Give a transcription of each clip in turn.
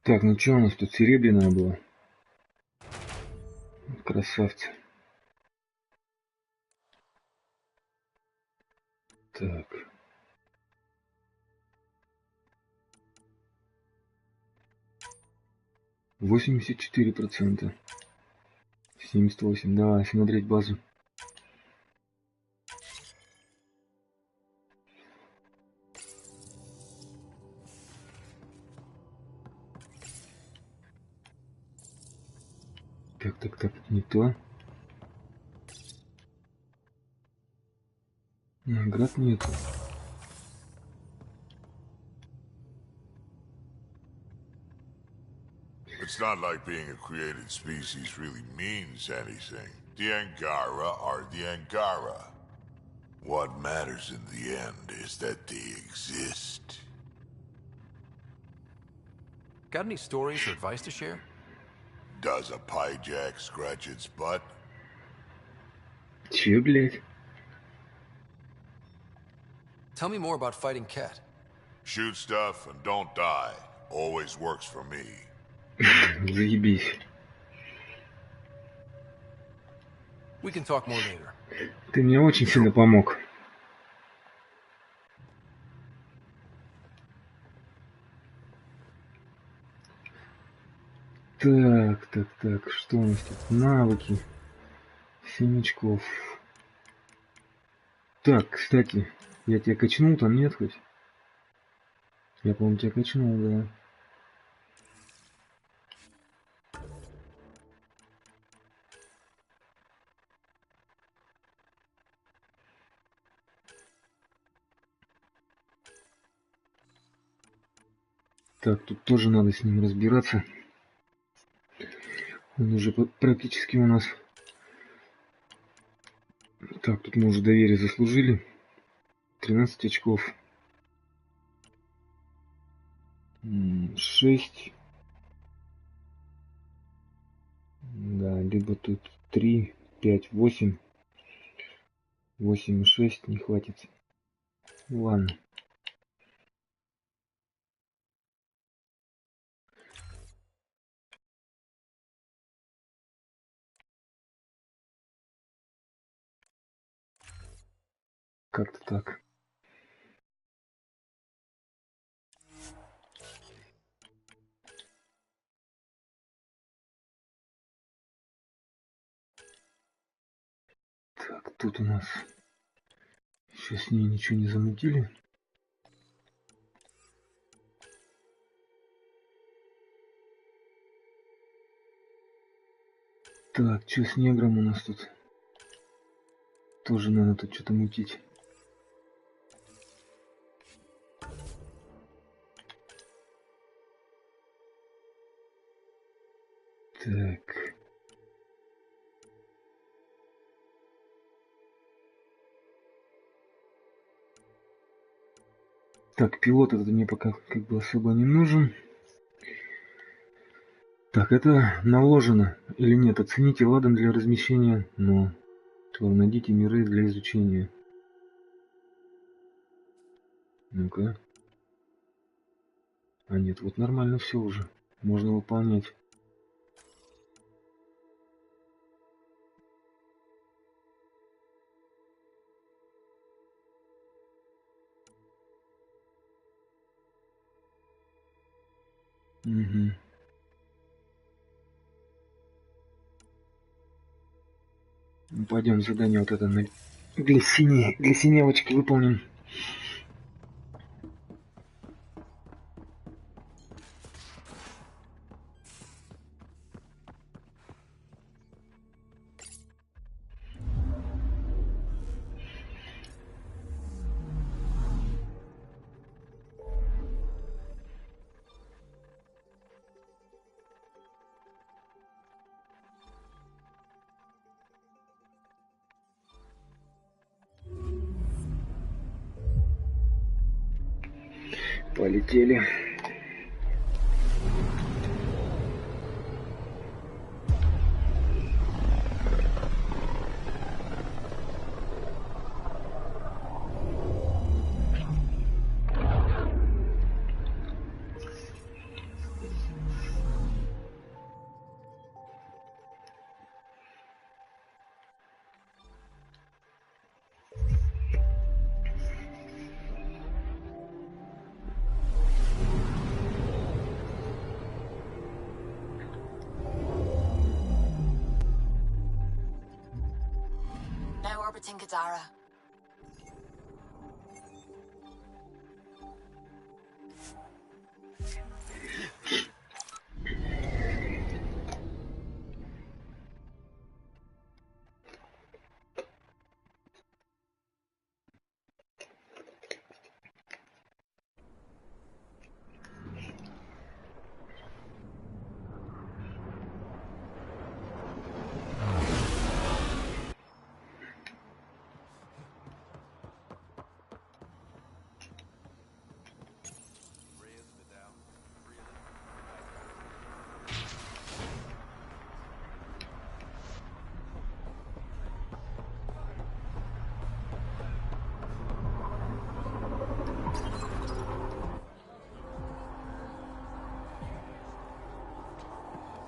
Так, ну что у нас тут серебряная была? Красавцы. Так. %84%. 78%. Давай смотреть базу. Так, не то. Наград нету. It's not like being a created species really means anything. The Angara are the Angara. What matters in the end is that they exist. Got any stories or advice to share? Does a pyjak scratch its butt? Че, блядь? Tell me more about fighting Cat. Shoot stuff and don't die. Always works for me. Заебись. We can talk more later. Ты мне очень сильно помог. Так, что у нас тут? Навыки. 7 очков. Так, кстати, я тебя качнул, там нет хоть? Я, по-моему, тебя качнул, да. Так, тут тоже надо с ним разбираться. Он уже практически у нас. Так, тут мы уже доверие заслужили. 13 очков. 6. Да, либо тут 3, 5, 8. 8 и 6 не хватит. Ладно. Как-то так. тут у нас? Сейчас с ней ничего не замутили. Так, что с негром у нас тут? Тоже надо тут что-то мутить. Так. Так, пилот этот мне пока как бы особо не нужен. Так, это наложено или нет? Оцените ладан для размещения, но найдите миры для изучения. Ну-ка. А нет, вот нормально все уже. Можно выполнять. Угу. Ну, пойдем задание вот это для синевочки выполним. Полетели. Now orbiting Kadara.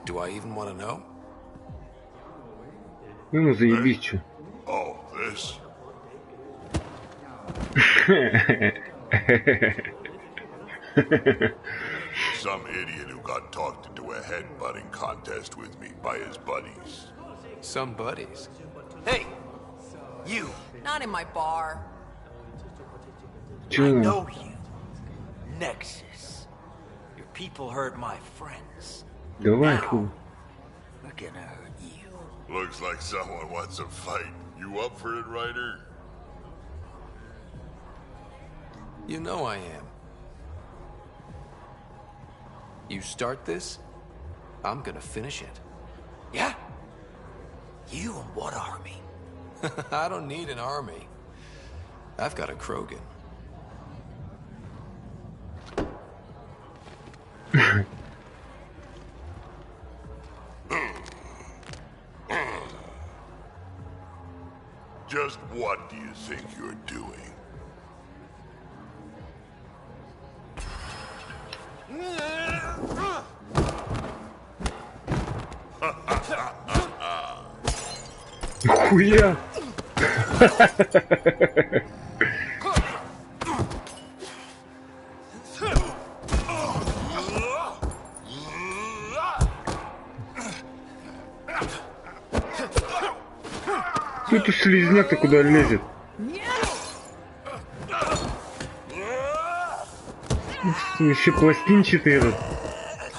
Do I even want to know? Ну, заебись, чё. Oh, this? Some idiot who got talked into a headbutting contest with me by his buddies. Some buddies. Hey! You! Not in my bar. Чё I там? know you. Nexus. Your people hurt my friends. Давай, Now, хуй. we're gonna hurt you. Looks like someone wants a fight. You up for it, Ryder? You know I am. You start this, I'm gonna finish it. Yeah? You and what army? I don't need an army. I've got a Krogan. Just what do you think you're doing? Хуя! Какой-то слизняк-то куда лезет. Еще пластинчатый этот.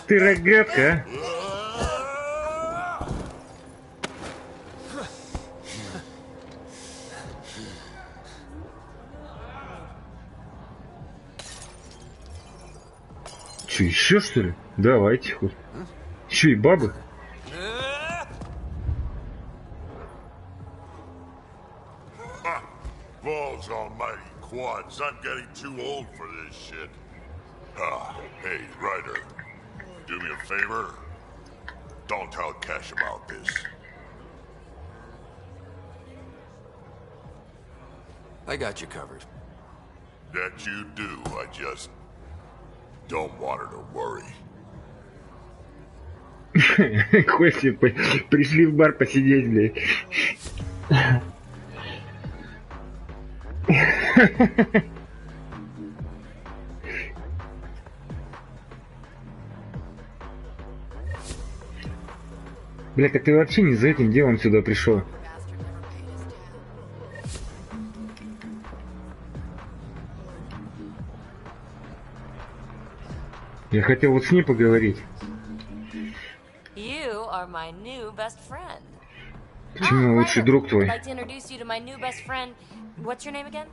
Ты рогатка, а? Че, еще что ли? Давайте хоть. Еще и бабы. Balls almighty quads, I'm getting too old for this shit. Hey, Ryder. Do me a favor. Don't tell Cash about this. I got you covered. That you do, I just don't want her to worry. Кости пришли в бар посидеть, блядь. Бля, так ты вообще не за этим делом сюда пришел. Я хотел вот с ней поговорить. You are my new best friend. Почему лучший друг твой? I'd like to introduce you to my new best friend. What's your name again?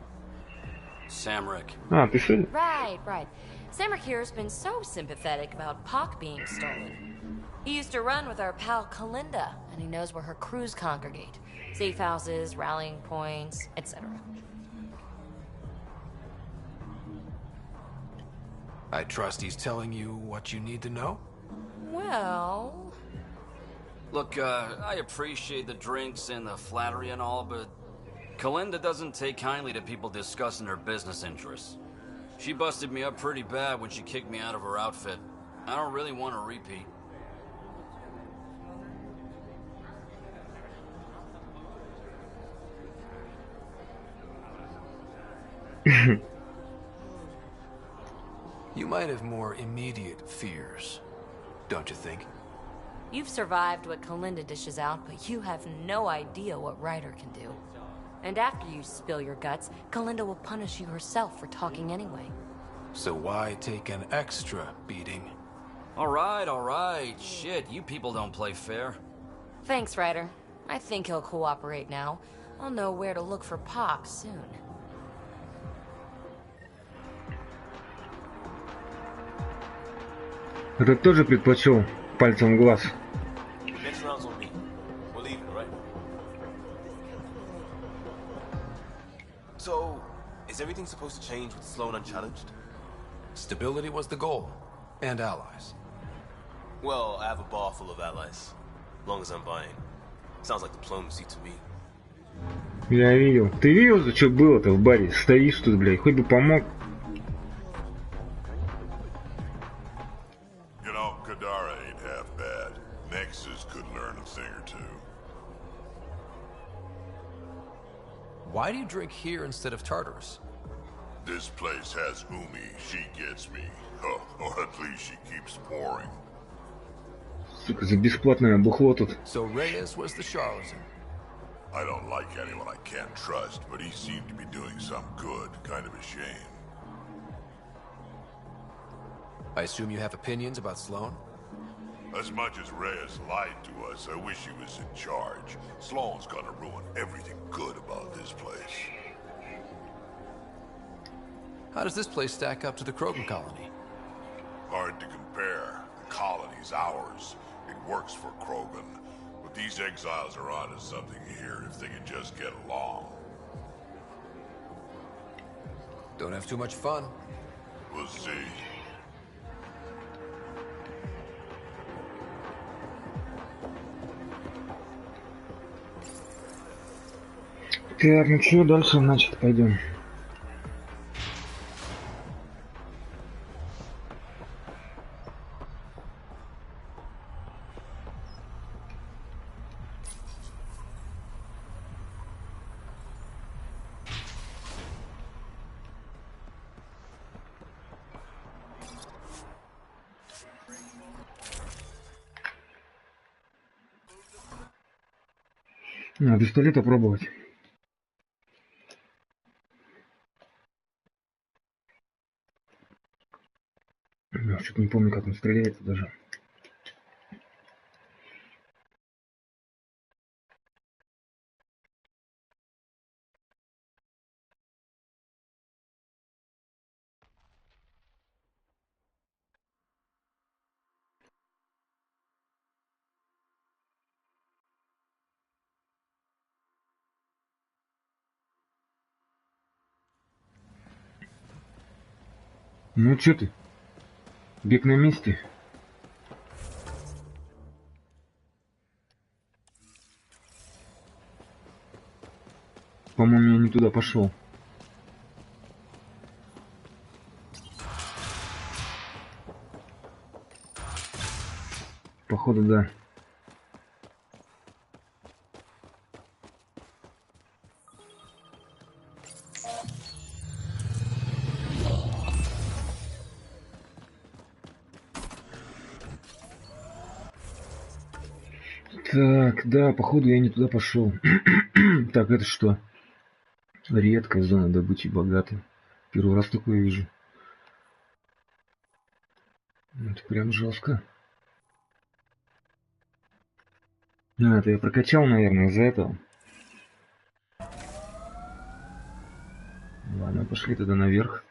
Samrick. А, ты что ли? Right. Samrick here has been so sympathetic about Pock being stolen. He used to run with our pal Kalinda, and he knows where her crews congregate. Safe houses, rallying points, etc. I trust he's telling you what you need to know? Well... Look, I appreciate the drinks and the flattery and all, but Kalinda doesn't take kindly to people discussing her business interests. She busted me up pretty bad when she kicked me out of her outfit. I don't really want to repeat. You might have more immediate fears, don't you think? You've survived what Kalinda dishes out, but you have no idea what Ryder can do. And after you spill your guts, Kalinda will punish you herself for talking anyway. So why take an extra beating? All right. Shit, you people don't play fair. Thanks, Ryder. I think he'll cooperate now. I'll know where to look for Pock soon. Этот тоже предпочел пальцем в глаз. Next round's on me. We're leaving, right? So, is everything supposed to change with Sloan unchallenged? Stability was the goal, and allies. Well, I have a bar full of allies. As long as I'm buying. Sounds like diplomacy to me. Я видел. Ты видел, что было-то в баре? Стоишь тут, блядь, хоть бы помог. You know, Kadara ain't half bad. Nexus could learn a thing or two. Why do you drink here instead of Tartarus? This place has Umi. She gets me. Oh, or at least she keeps pouring. Сука, за бесплатное бухло тут. So Reyes was the charlatan. I don't like anyone I can't trust, but he seemed to be doing some good. Kind of a shame. I assume you have opinions about Sloan? As much as Reyes lied to us, I wish he was in charge. Sloan's gonna ruin everything good about this place. How does this place stack up to the Krogan colony? Hard to compare. The colony's ours. It works for Krogan. But these exiles are onto something here if they can just get along. Don't have too much fun. We'll see. Так, ну что дальше, значит, пойдем. Пистолет опробовать. Я что-то не помню, как он стреляется даже. Ну чё ты? Бег на месте? По-моему, я не туда пошел. Походу, да. Так, да, походу я не туда пошел. Так, это что? Редкая зона добычи богатой. Первый раз такое вижу. Это прям жестко. Это я прокачал, наверное, из-за этого. Ладно, пошли тогда наверх.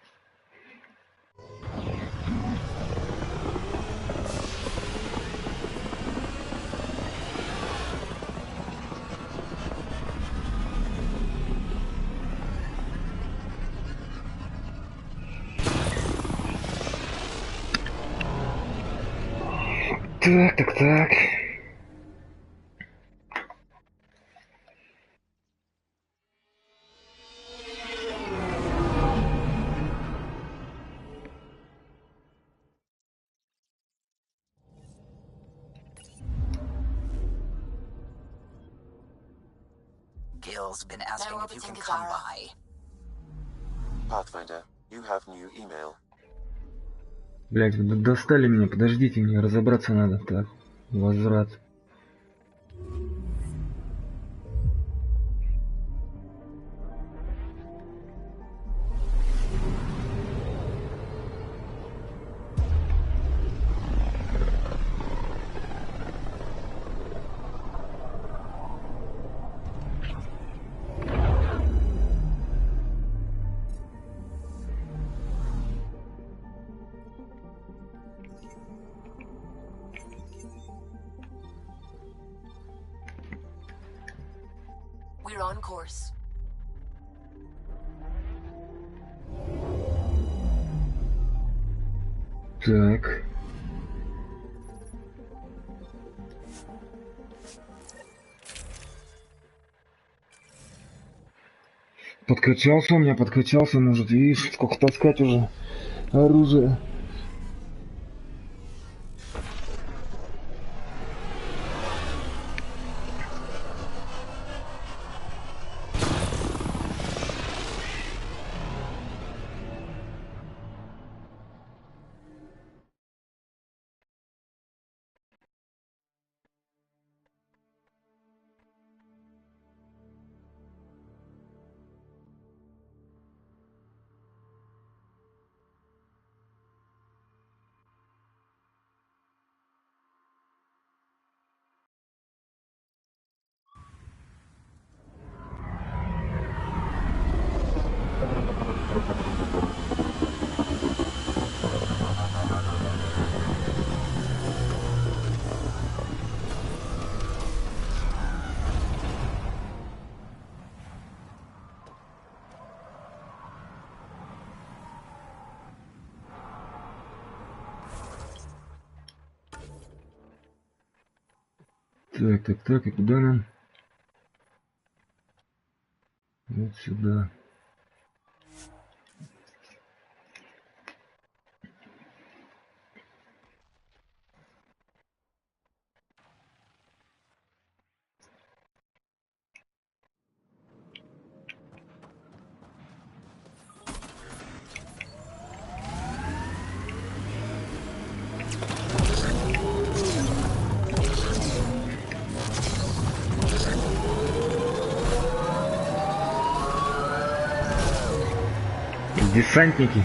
Так. Gil's been asking if you can come by. Pathfinder, you have new email. Блять, вы достали меня, подождите, мне разобраться надо. Так, возврат. We're on course. Так. Подкачался у меня, может, видишь, сколько таскать уже оружие. Так, и куда нам? Вот сюда. Десантники.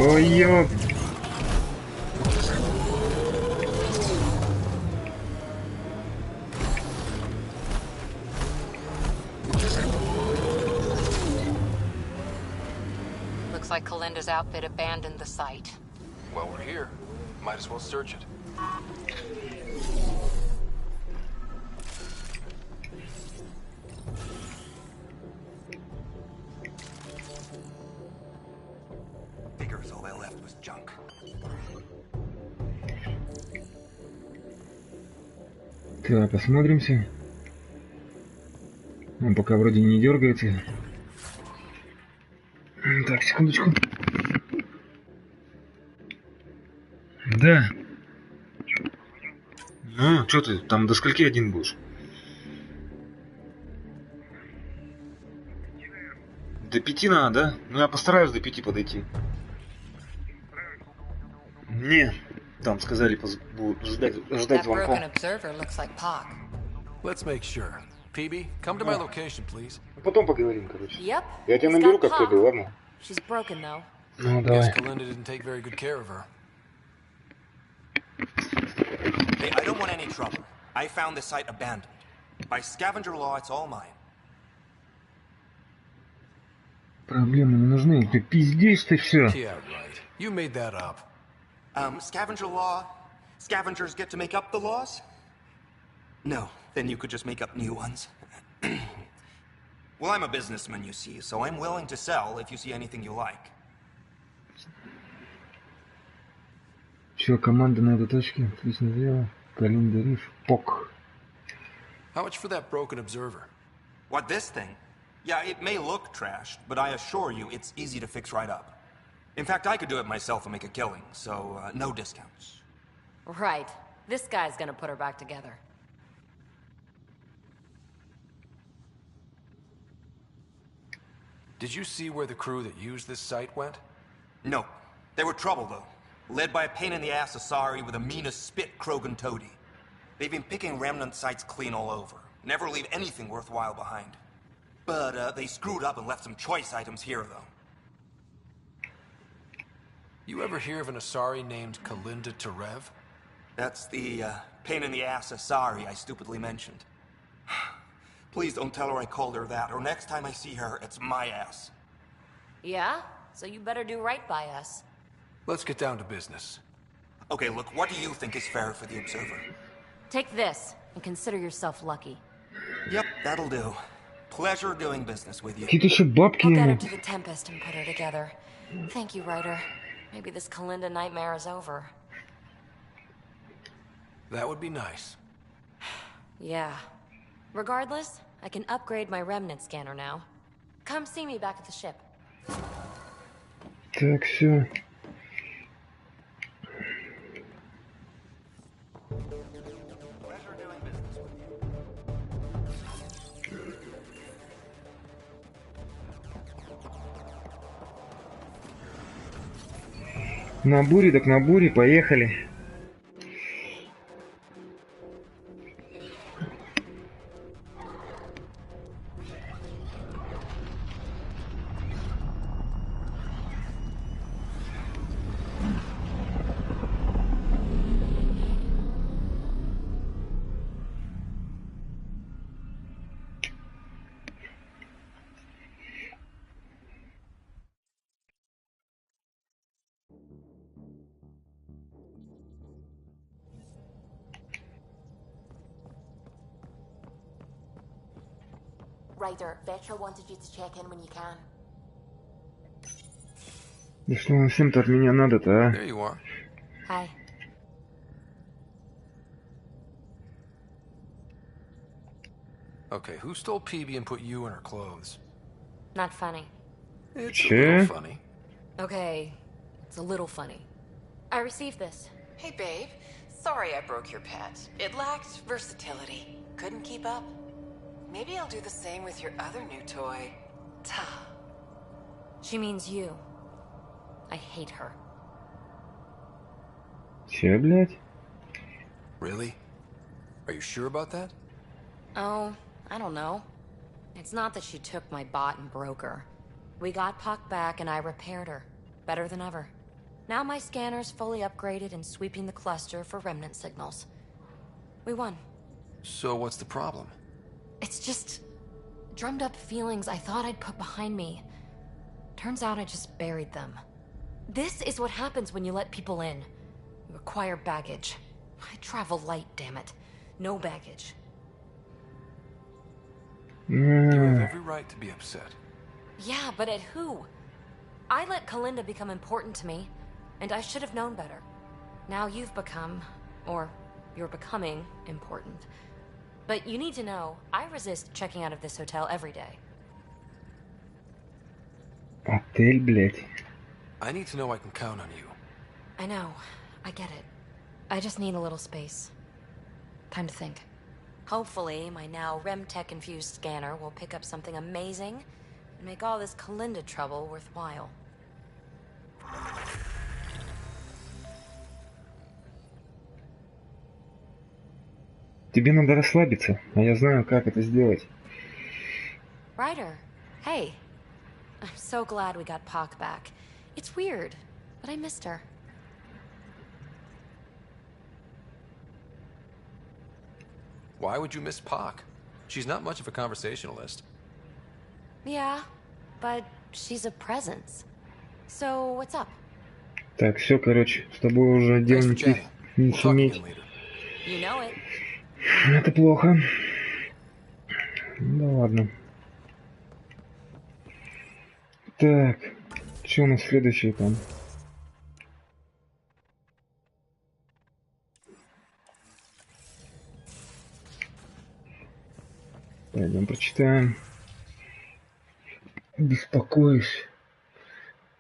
Ой, ёп. Looks like Kalinda's outfit abandoned the site. Well, we're here. Might as well search it. Figures all they left was junk. Так, осмотримся. Он пока вроде не дергается. Так, секундочку. Да. Ну, что ты, там до скольки один будешь? До 5 надо, да? Ну, я постараюсь до 5 подойти. Не, там сказали ждать звонка. Let's make sure. PB, come to my location, please. Потом поговорим, короче. Yep. Я тебя наберу, как только, ладно? She's broken, though. Ну, давай. Kalinda didn't take very good care of her. Hey, I don't want any trouble. I found this site abandoned. By scavenger law, it's all mine. Проблемы не нужны. Ты пиздишь, ты все. Yeah, right. You made that up. Scavenger law? Scavengers get to make up the laws? No, then you could just make up new ones. Well, I'm a businessman, you see, so I'm willing to sell if you see anything you like. Че, команда на этой точке? Отлично дело. Калинда Риф. Пок. How much for that broken observer? What, this thing? Yeah, it may look trashed, but I assure you it's easy to fix right up. In fact, I could do it myself and make a killing, so no discounts. Right. This guy's gonna put her back together. Did you see where the crew that used this site went? No. They were trouble, though. Led by a pain-in-the-ass Asari with the meanest spit Krogan toady. They've been picking remnant sites clean all over. Never leave anything worthwhile behind. But they screwed up and left some choice items here, though. You ever hear of an Asari named Kalinda Terev? That's the pain-in-the-ass Asari I stupidly mentioned. Please don't tell her I called her that, or next time I see her, it's my ass. Yeah? So you better do right by us. Let's get down to business. Okay, look, what do you think is fair for the Observer? Take this, and consider yourself lucky. Yep, that'll do. Pleasure doing business with you. Какие-то еще бабки I'll get her ему. to the Tempest and put her together. Thank you, Ryder. Maybe this Kalinda nightmare is over. That would be nice. Yeah. Regardless, I can upgrade my remnant scanner now. Come see me back at the ship. Так, все. На буре, так на буре, поехали. Ryder, Vetra wanted you to check in when you can. Да что вам всем-то от меня надо-то, а? There you are. Hi. Okay, who stole PB and put you in her clothes? Not funny. It's a little funny. Okay, it's a little funny. I received this. Hey, babe. Sorry I broke your pet. It lacked versatility. Couldn't keep up. Maybe I'll do the same with your other new toy. Ta. She means you. I hate her. Че, блядь? Really? Are you sure about that? Oh, I don't know. It's not that she took my bot and broke her. We got Puck back and I repaired her. Better than ever. Now my scanner's fully upgraded and sweeping the cluster for remnant signals. We won. So what's the problem? It's just drummed up feelings I thought I'd put behind me. Turns out I just buried them. This is what happens when you let people in. You acquire baggage. I travel light, damn it. No baggage. You have every right to be upset. Yeah, but at who? I let Kalinda become important to me, and I should have known better. Now you've become, or you're becoming, important. But you need to know, I resist checking out of this hotel every day. Отель, блядь. I need to know I can count on you. I know. I get it. I just need a little space. Time to think. Hopefully, my now RemTech-infused scanner will pick up something amazing and make all this Kalinda trouble worthwhile. Тебе надо расслабиться, а я знаю, как это сделать. Ryder, hey. I'm so glad we got Pac back. It's weird, but I missed her. Why would you miss Pac? She's not much of a conversationalist. Yeah, but she's a presence. So, what's up? Так, все, короче, с тобой уже дело не суметь. You know it. Это плохо. Да ладно. Так, что у нас следующее там? Пойдем прочитаем. Беспокоюсь.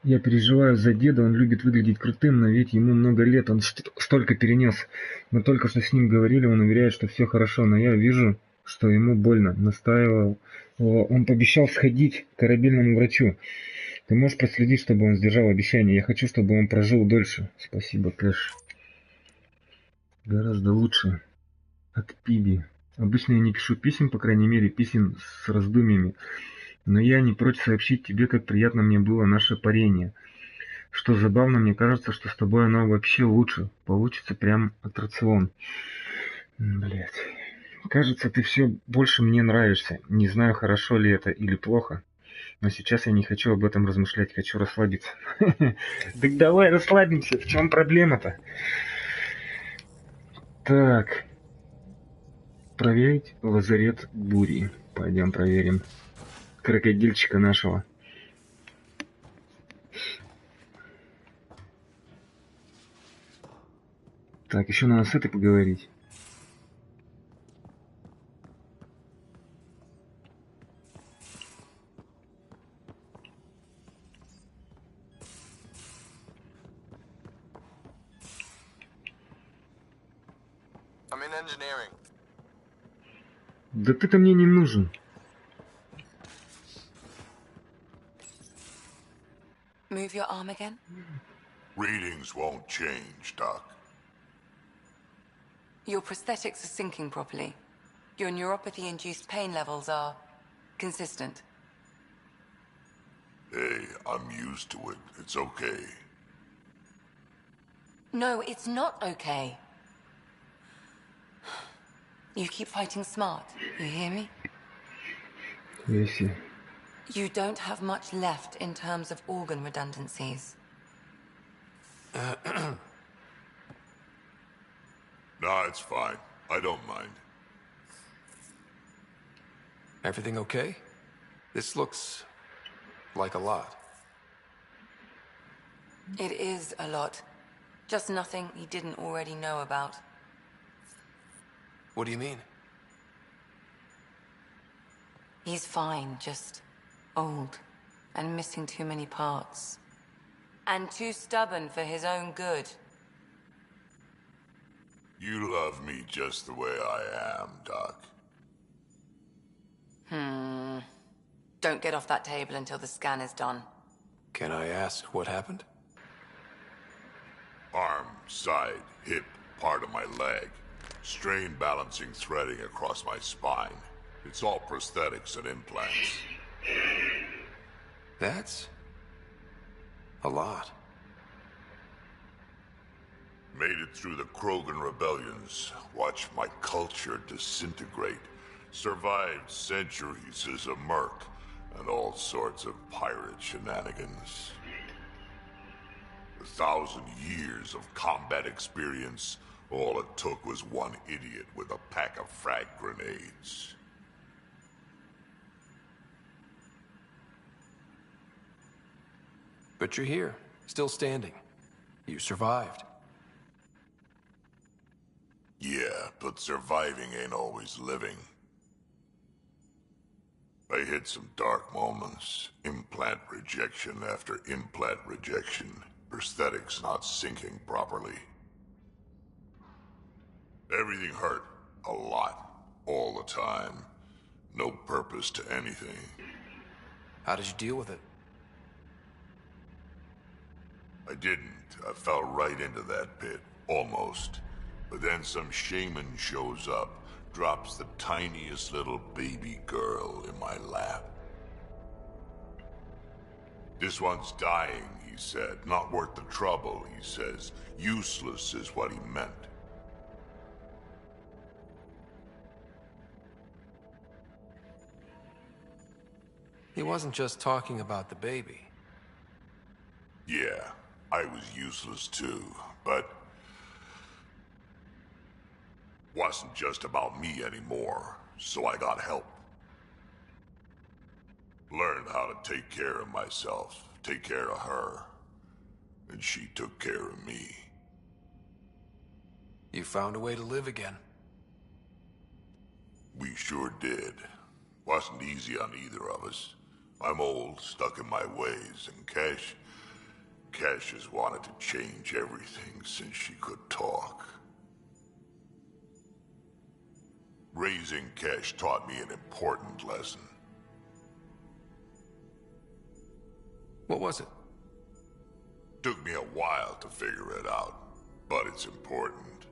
Я переживаю за деда, он любит выглядеть крутым, но ведь ему много лет, он столько перенес. Мы только что с ним говорили, он уверяет, что все хорошо, но я вижу, что ему больно. Настаивал. Он пообещал сходить к корабельному врачу. Ты можешь проследить, чтобы он сдержал обещание? Я хочу, чтобы он прожил дольше. Спасибо, Кэш. Гораздо лучше. От Пиби. Обычно я не пишу писем, по крайней мере, писем с раздумьями. Но я не прочь сообщить тебе, как приятно мне было наше парение. Что забавно, мне кажется, что с тобой оно вообще лучше. Получится прям аттракцион. Блять. Кажется, ты все больше мне нравишься. Не знаю, хорошо ли это или плохо. Но сейчас я не хочу об этом размышлять. Хочу расслабиться. Так давай расслабимся. В чем проблема-то? Так. Проверить лазарет бури. Пойдем проверим. Крокодильчика нашего. Так, еще надо с этой поговорить. I'm in engineering. Да ты-то мне не нужен. Move your arm again? Readings won't change, Doc. Your prosthetics are syncing properly. Your neuropathy-induced pain levels are consistent. Hey, I'm used to it. It's okay. No, it's not okay. You keep fighting smart, you hear me? Yes. You don't have much left in terms of organ redundancies. Nah, it's fine. I don't mind. Everything okay? This looks like a lot. It is a lot. Just nothing he didn't already know about. What do you mean? He's fine, just old and missing too many parts. And too stubborn for his own good. You love me just the way I am, Doc. Don't get off that table until the scan is done. Can I ask what happened? Arm, side, hip, part of my leg. Strain balancing threading across my spine. It's all prosthetics and implants. That's a lot. Made it through the Krogan rebellions. Watched my culture disintegrate. Survived centuries as a merc. And all sorts of pirate shenanigans. 1,000 years of combat experience. All it took was one idiot with a pack of frag grenades. But you're here, still standing. You survived. Yeah, but surviving ain't always living. I hit some dark moments. Implant rejection after implant rejection. Prosthetics not syncing properly. Everything hurt. A lot. All the time. No purpose to anything. How did you deal with it? I didn't. I fell right into that pit. Almost. But then some shaman shows up. Drops the tiniest little baby girl in my lap. This one's dying, he said. Not worth the trouble, he says. Useless is what he meant. He wasn't just talking about the baby. Yeah, I was useless too, but wasn't just about me anymore, so I got help. Learned how to take care of myself, take care of her, and she took care of me. You found a way to live again. We sure did. Wasn't easy on either of us. I'm old, stuck in my ways, and Cash has wanted to change everything since she could talk. Raising Cash taught me an important lesson. What was it? Took me a while to figure it out, but it's important.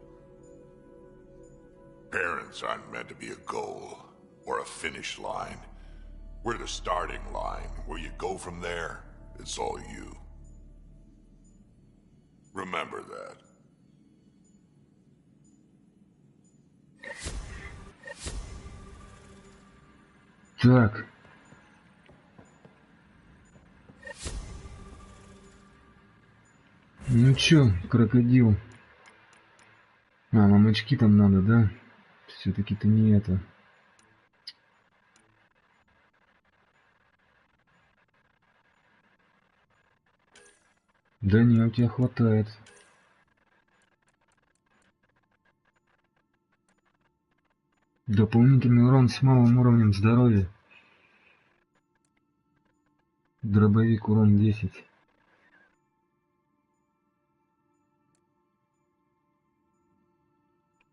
Parents aren't meant to be a goal, or a finish line. We're the starting line. Where you go from there, it's all you. Remember that. Так. Ну чё, крокодил? А, нам очки там надо, да? Все-таки-то не это. Да не, у тебя хватает. Дополнительный урон с малым уровнем здоровья. Дробовик урон 10.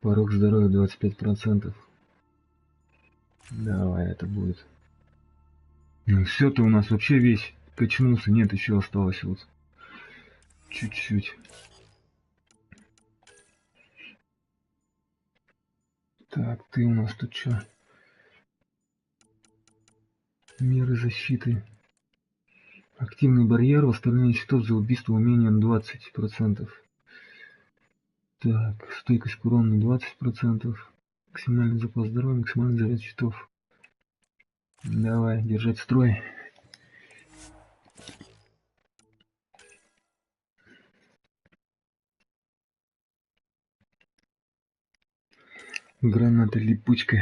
Порог здоровья 25%. Давай, это будет. Ну все, ты у нас вообще весь качнулся. Нет, еще осталось вот чуть-чуть. Так, ты у нас тут что? Меры защиты. Активный барьер, восстановление щитов за убийство умением 20%. Так, стойкость к урону 20%. Максимальный запас здоровья, максимальный заряд щитов. Давай, держать строй. Граната липучка.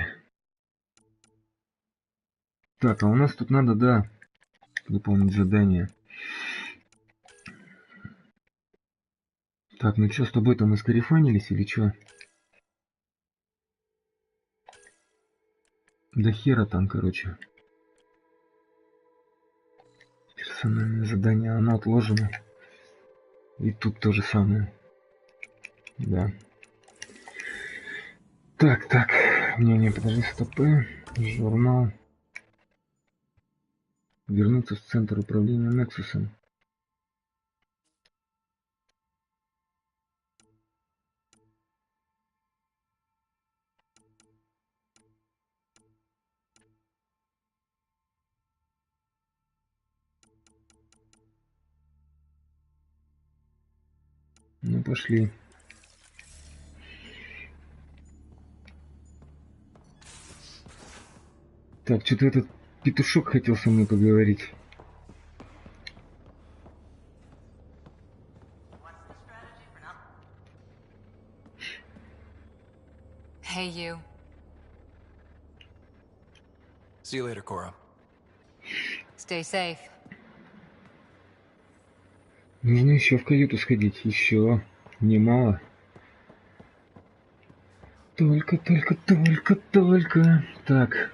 Так, а у нас тут надо, да, выполнить задание. Так, ну что, с тобой там искарифанились или что? Да хера там, короче. Национальное задание, оно отложено. И тут то же самое. Да. Так. Не, подожди, стопы. Журнал. Вернуться в центр управления Нексусом. Ну, пошли. Так, что-то этот петушок хотел со мной поговорить. Hey, you. See you later, Cora. Stay safe. Нужно еще в каюту сходить. Еще немало. Только. Так.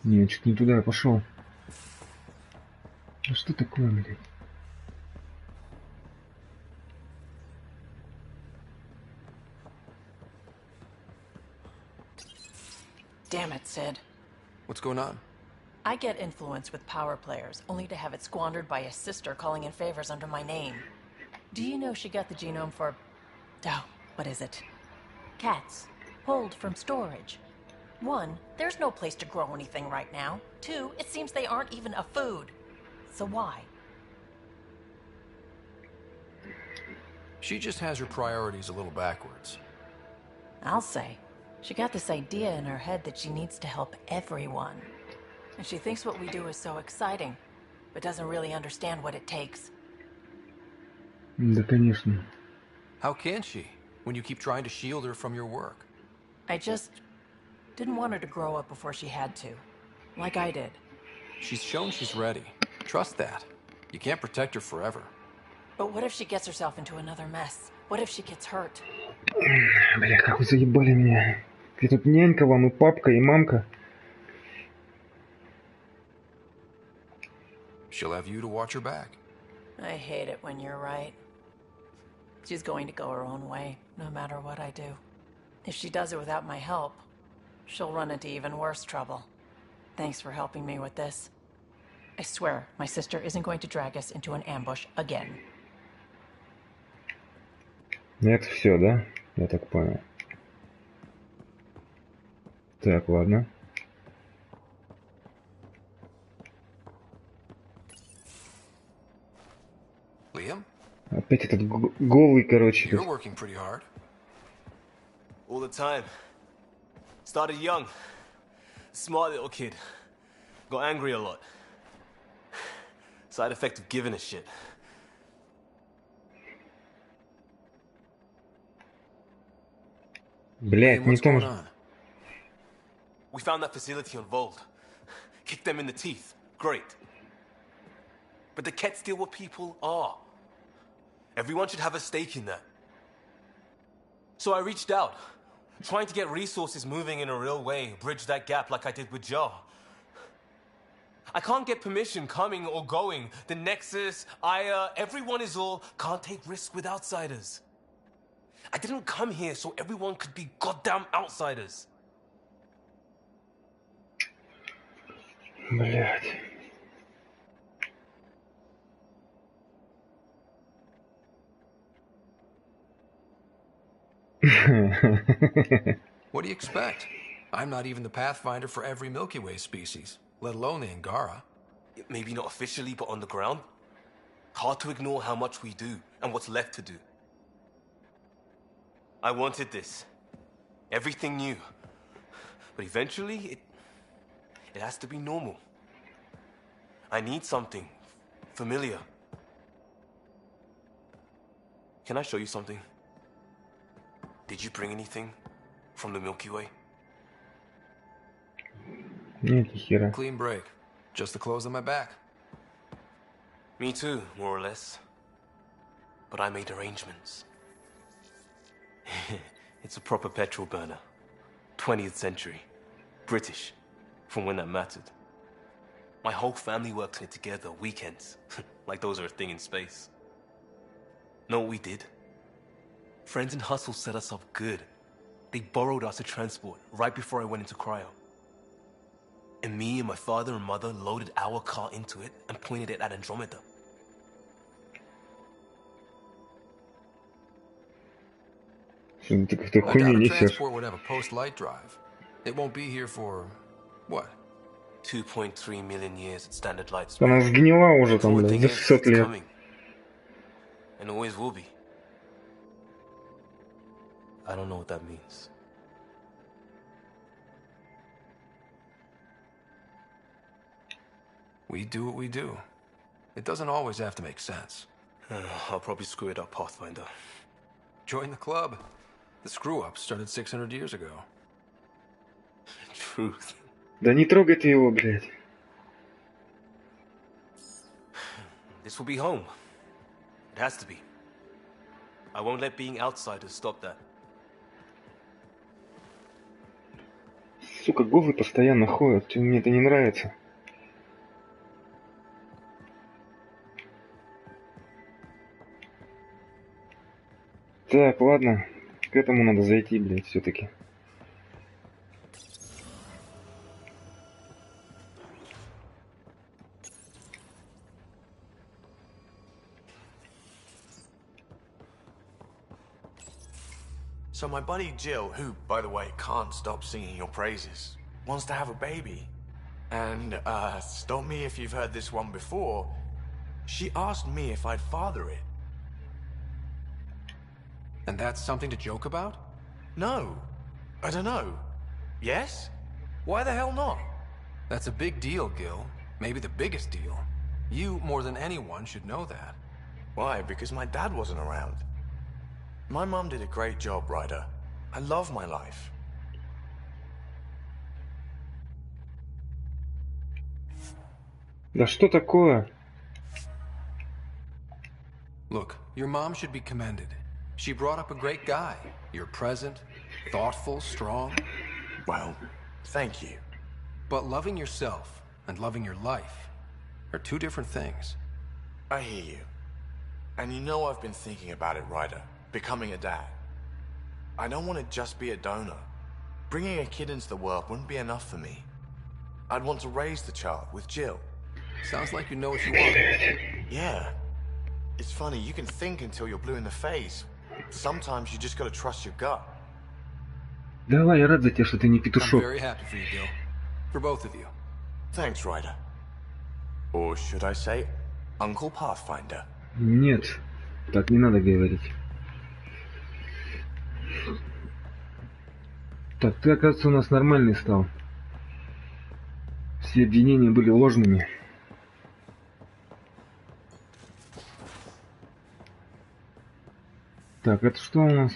Нет, что-то не туда я пошел. А что такое, блядь? Damn it, Sid. What's going on? I get influence with power players, only to have it squandered by a sister calling in favors under my name. Do you know she got the genome for... oh, what is it? Cats. Pulled from storage. 1, there's no place to grow anything right now. 2, it seems they aren't even a food. So why? She just has her priorities a little backwards. I'll say. She got this idea in her head that she needs to help everyone. And she thinks what we do is so exciting, but doesn't really understand what it takes. Да, конечно. How can she, when you keep trying to shield her from your work? I just didn't want her to grow up before she had to, like I did. She's shown she's ready. Trust that. You can't protect her forever. But what if she gets herself into another mess? What if she gets hurt? Бля, как вы заебали меня. Я тут нянька вам, и папка, и мамка. She'll have you to watch her back. I hate it when you're right. She's going to go her own way, no matter what I do. If she does it without my help, she'll run into even worse trouble. Thanks for helping me with this. I swear, my sister isn't going to drag us into an ambush again. Это все, да? Я так понял. Так, ладно. Liam? Опять этот голый, короче. You're working pretty hard. All the time. Started young. Smart little kid. Got angry a lot. Side effect of giving a shit. Блять, не то. We found that facility on Vold. Kicked them in the teeth. Great. But the Kett steal what people are. Everyone should have a stake in that. So I reached out, trying to get resources moving in a real way, bridge that gap like I did with Jar. I can't get permission coming or going. The Nexus, Aya, everyone is all can't take risks with outsiders. I didn't come here so everyone could be goddamn outsiders. Блять. What do you expect? I'm not even the pathfinder for every Milky Way species, let alone the Angara. Maybe not officially, but on the ground. Hard to ignore how much we do and what's left to do. I wanted this. Everything new. But eventually, it has to be normal. I need something familiar. Can I show you something? Did you bring anything from the Milky Way? Нет, ни хера. Clean break. Just the clothes on my back. Me too, more or less. But I made arrangements. It's a proper petrol burner. 20th century. British. From when that mattered. My whole family worked on it together, weekends. Like those are a thing in space. Know what we did? Friends in Hustle set us up good. They borrowed us to transport right before I went into cryo. And me and my father and mother loaded our car into it and pointed it at Andromeda. Что ты какую-то I хуйню doubt a несешь? transport would have a post-light drive. It won't be here for... what? 2.3 million years at standard light speed. Она сгнила уже The там, cool блядь, thing за is, 600 it's лет. coming. And always will be. I don't know what that means. We do what we do. It doesn't always have to make sense. I'll probably screw it up, Pathfinder. Join the club. The screw-up started 600 years ago. Truth. Да не трогай ты его, блядь. This will be home. It has to be. I won't let being outsiders stop that. Сука, говы постоянно ходят. Мне это не нравится. Так, ладно. К этому надо зайти, блядь, все-таки. So my buddy Jill, who, by the way, can't stop singing your praises, wants to have a baby. And, stop me if you've heard this one before, she asked me if I'd father it. And that's something to joke about? No. I don't know. Yes? Why the hell not? That's a big deal, Gil. Maybe the biggest deal. You, more than anyone, should know that. Why? Because my dad wasn't around. My mom did a great job, Ryder. I love my life. Да что такое? Look, your mom should be commended. She brought up a great guy. You're present, thoughtful, strong. Well, thank you. But loving yourself and loving your life are two different things. I hear you. And you know I've been thinking about it, Ryder. Becoming a dad. I don't want to just be a donor. Bringing a kid into the world wouldn't be enough for me. I'd want to raise the child with Jill. Sounds like you know what you want. Yeah. It's funny, you can think until you're blue in the face. Sometimes you just gotta trust your gut. Давай, я рад за тебя, что ты не I'm петушок. very happy for you, Gil. For both of you. Thanks, Ryder. Or should I say, Uncle Pathfinder? Нет, так не надо говорить. Так, ты, оказывается, у нас нормальный стал. Все обвинения были ложными. Так, это что у нас?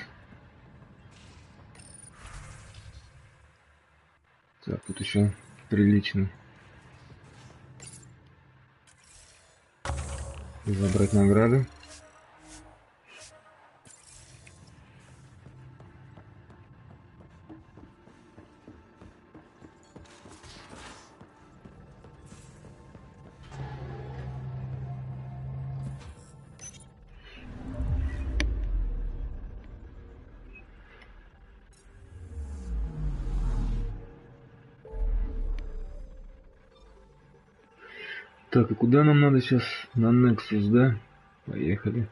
Так, тут еще прилично. Забрать награды. Так, и куда нам надо сейчас? На Nexus, да? Поехали.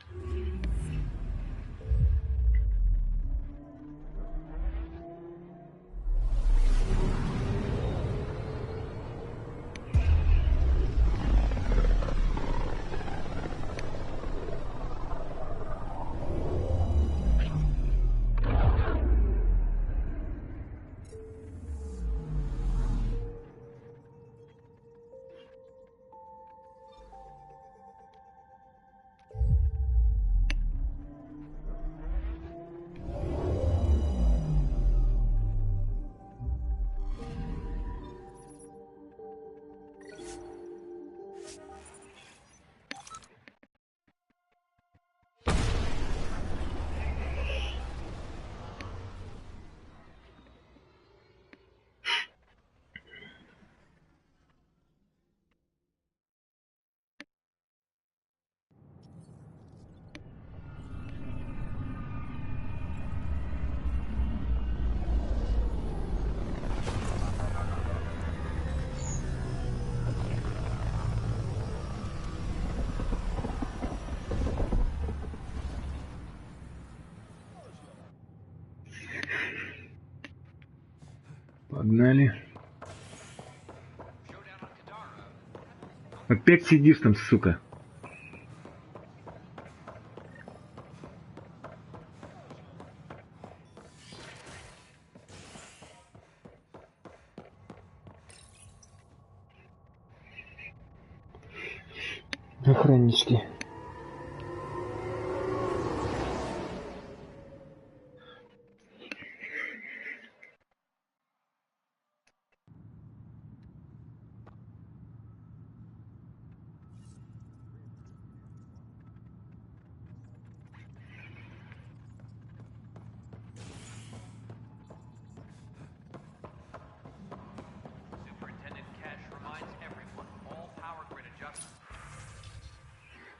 Погнали. Опять сидишь там, сука. Охраннички.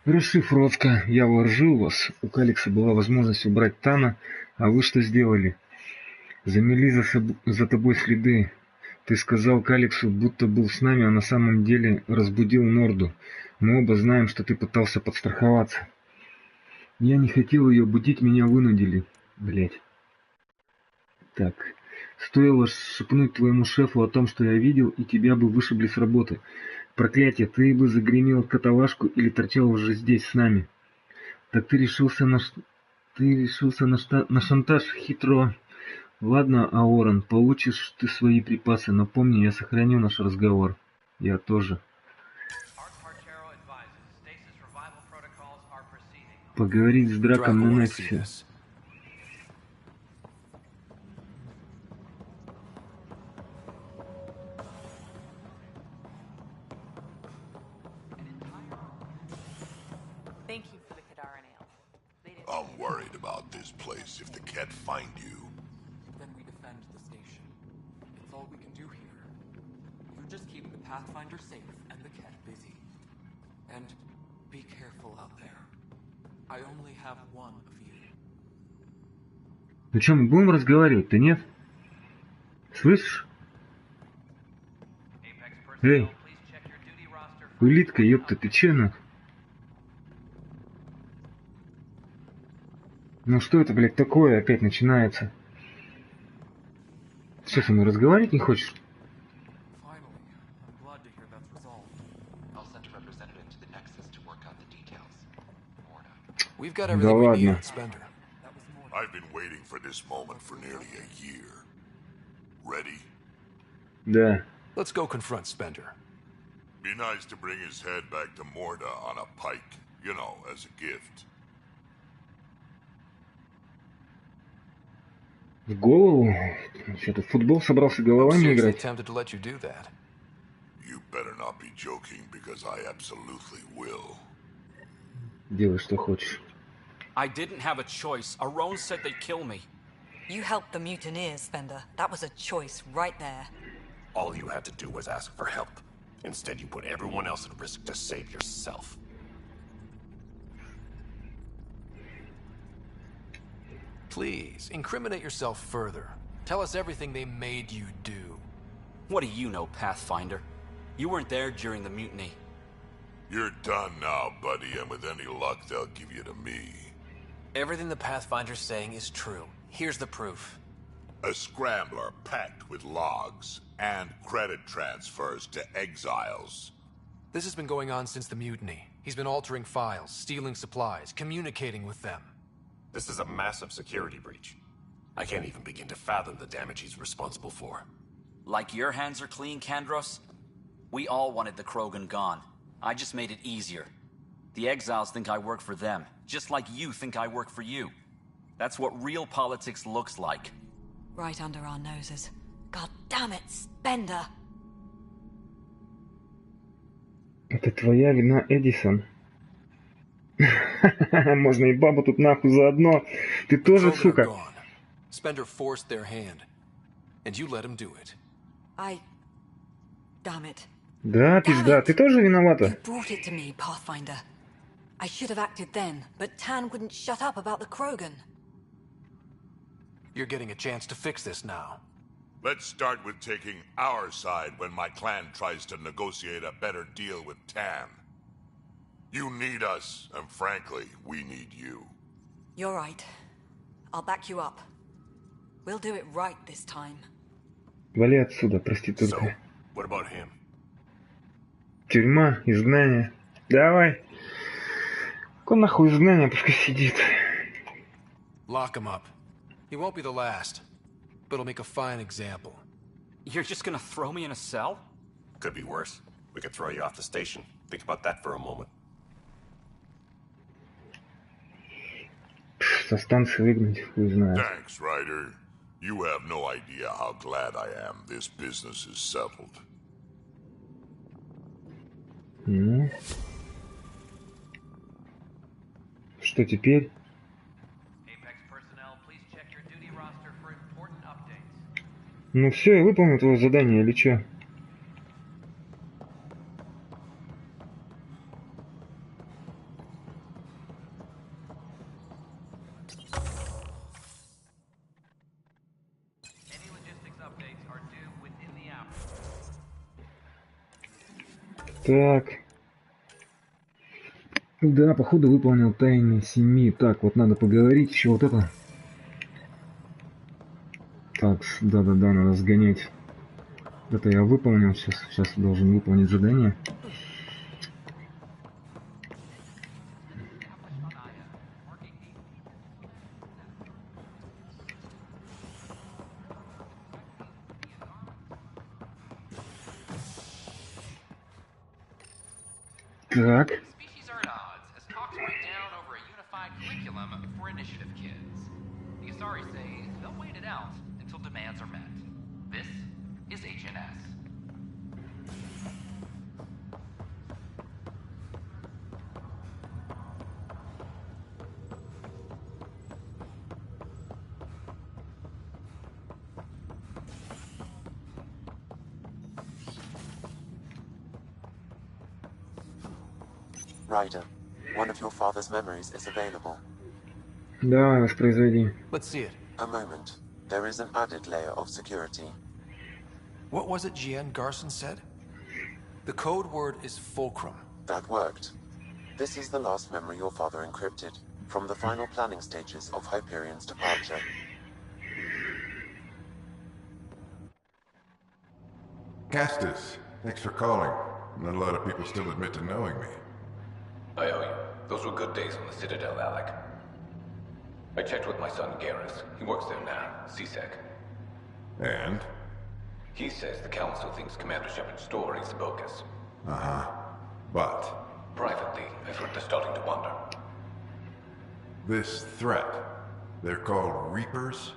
Расшифровка. Я вооружил вас. У Каликса была возможность убрать Тана, а вы что сделали? Замели за тобой следы. Ты сказал Каликсу, будто был с нами, а на самом деле разбудил Норду. Мы оба знаем, что ты пытался подстраховаться. Я не хотел ее будить, меня вынудили. Блять. Так. Стоило шепнуть твоему шефу о том, что я видел, и тебя бы вышибли с работы. Проклятие, ты бы загремел каталажку или торчал уже здесь с нами. Так ты решился на шантаж хитро. Ладно, Аоран, получишь ты свои припасы, но помни, я сохраню наш разговор. Я тоже. Поговорить с Драком на Нексисе. I'm worried about this place. If the Ket find you... Then we defend the station. It's all we can do here. You just keep the Pathfinder safe and the Ket busy. And be careful out there. I only have one of you. Ну что, мы будем разговаривать-то, нет? Слышишь? Эй! Улитка, ёпта, ты че, нах? Ну что это, блядь, такое опять начинается? Что, со мной разговаривать не хочешь? Да ладно. I've been waiting for this moment for nearly a year. Ready? Да. Let's go confront Spender. Be nice to bring his head back to Morda on a pike, you know, as a gift. В голову? Что-то в футбол собрался головами играть. You better not be joking, because I absolutely will. Делай, что хочешь. I didn't have a choice. Aron said they'd kill me. You helped the mutineers, Spender. That was a choice right there. All you had to do was ask for help. Instead, you put everyone else at risk to save yourself. Please, incriminate yourself further. Tell us everything they made you do. What do you know, Pathfinder? You weren't there during the mutiny. You're done now, buddy, and with any luck, they'll give you to me. Everything the Pathfinder's saying is true. Here's the proof. A scrambler packed with logs and credit transfers to exiles. This has been going on since the mutiny. He's been altering files, stealing supplies, communicating with them. This is a massive security breach. I can't even begin to fathom the damage he's responsible for. Like your hands are clean, Kandros? We all wanted the Krogan gone. I just made it easier. The exiles think I work for them, just like you think I work for you. That's what real politics looks like. Right under our noses. God damn it, Spender! Это твоя вина, Эдисон. Можно и бабу тут нахуй заодно. Ты тоже, сука. Spender forced their hand, and you let him do it. Damn it. Да, пизда, ты тоже виновата. You brought it to me, Pathfinder. I should have acted then, but Tan wouldn't shut up about the Krogan. You're getting a chance to fix this now. Let's start with taking our side when my clan tries to negotiate a better deal with Tan. You need us, and frankly, we need you. You're right. I'll back you up. We'll do it right this time. Вали отсюда, So, проститутка. what about him? Тюрьма, изгнание. Давай. Какое нахуй изгнание, пускай сидит. Lock him up. He won't be the last, but it'll make a fine example. You're just gonna throw me in a cell? Could be worse. We could throw you off the station. Think about that for a moment. Со станции выгнать, хуй знает. Thanks, Ryder. You have no idea how glad I am this business is settled. Ну. Что теперь? Ну все, я выполнил твое задание, или чё? Так. Да, походу выполнил тайны 7. Так, вот надо поговорить, еще вот это. Так, да-да-да, надо сгонять. Это я выполнил, сейчас должен выполнить задание. Так. Species are at odds as talks break down over a unified curriculum for initiative kids. The Asari say they'll wait it out until demands are met. This is HNS. Ryder, one of your father's memories is available. Давай, воспроизведи. Let's see it. A moment. There is an added layer of security. What was it Jian Garson said? The code word is fulcrum. That worked. This is the last memory your father encrypted, from the final planning stages of Hyperion's departure. Castus, thanks for calling. Not a lot of people still admit to knowing me. I owe you. Those were good days on the Citadel, Alec. I checked with my son, Garrus. He works there now, CSEC. And? He says the Council thinks Commander Shepard's story is bogus. Uh-huh. But? Privately, I've heard they're starting to wonder. This threat, they're called Reapers?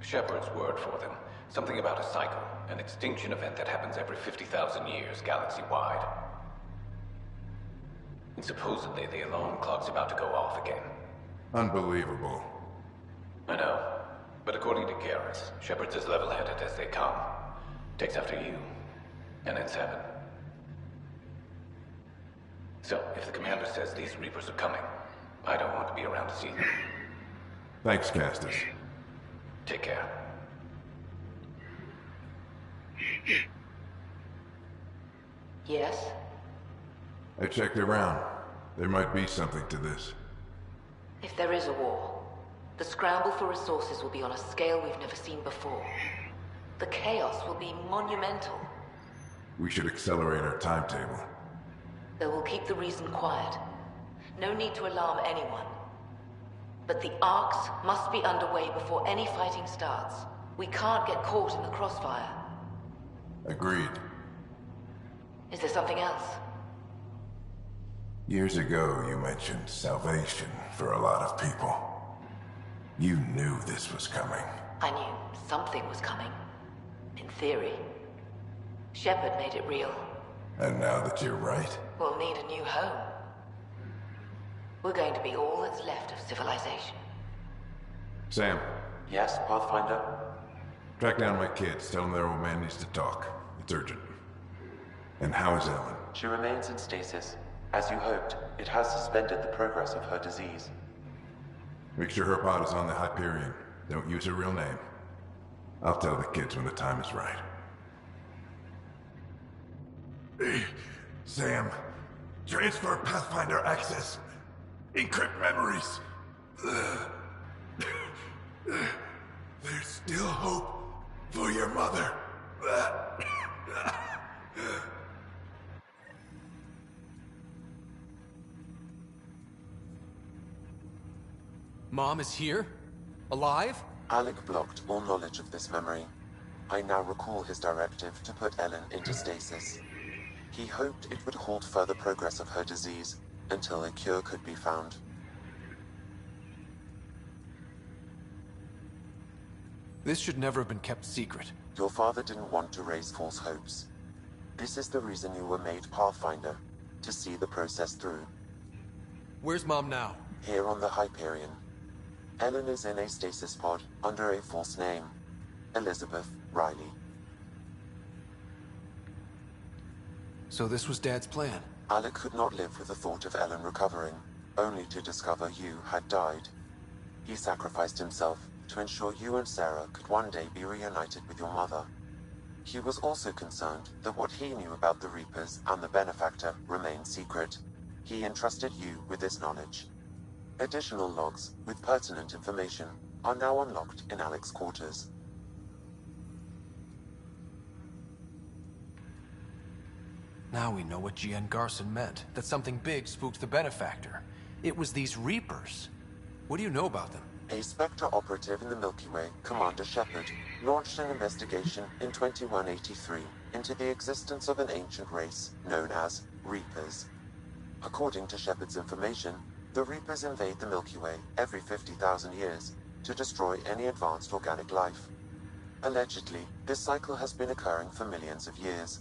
Shepard's word for them. Something about a cycle, an extinction event that happens every 50,000 years, galaxy-wide. And supposedly the alarm clock's about to go off again. Unbelievable. I know. But according to Garrus, Shepard's as level-headed as they come. Takes after you. And it's heaven. So, if the commander says these Reapers are coming, I don't want to be around to see them. Thanks, Castus. Take care. Yes? I checked around. There might be something to this. If there is a war, the scramble for resources will be on a scale we've never seen before. The chaos will be monumental. We should accelerate our timetable. They will keep the reason quiet. No need to alarm anyone. But the arcs must be underway before any fighting starts. We can't get caught in the crossfire. Agreed. Is there something else? Years ago, you mentioned salvation for a lot of people. You knew this was coming. I knew something was coming. In theory. Shepard made it real. And now that you're right? We'll need a new home. We're going to be all that's left of civilization. Sam. Yes, Pathfinder? Track down my kids. Tell them their old man needs to talk. It's urgent. And how is Ellen? She remains in stasis. As you hoped, it has suspended the progress of her disease. Make sure her pod is on the Hyperion. Don't use her real name. I'll tell the kids when the time is right. Sam, transfer Pathfinder access. Encrypt memories. There's still hope For your mother. Mom is here? Alive? Alec blocked all knowledge of this memory. I now recall his directive to put Ellen into stasis. He hoped it would halt further progress of her disease until a cure could be found. This should never have been kept secret. Your father didn't want to raise false hopes. This is the reason you were made Pathfinder, to see the process through. Where's Mom now? Here on the Hyperion. Ellen is in a stasis pod under a false name, Elizabeth Riley. So this was Dad's plan? Alec could not live with the thought of Ellen recovering, only to discover you had died. He sacrificed himself to ensure you and Sarah could one day be reunited with your mother. He was also concerned that what he knew about the Reapers and the Benefactor remained secret. He entrusted you with this knowledge. Additional logs with pertinent information are now unlocked in Alec's quarters. Now we know what G.N. Garson meant, that something big spooked the Benefactor. It was these Reapers. What do you know about them? A Spectre operative in the Milky Way, Commander Shepard, launched an investigation in 2183 into the existence of an ancient race known as Reapers. According to Shepard's information, the Reapers invade the Milky Way every 50,000 years to destroy any advanced organic life. Allegedly, this cycle has been occurring for millions of years.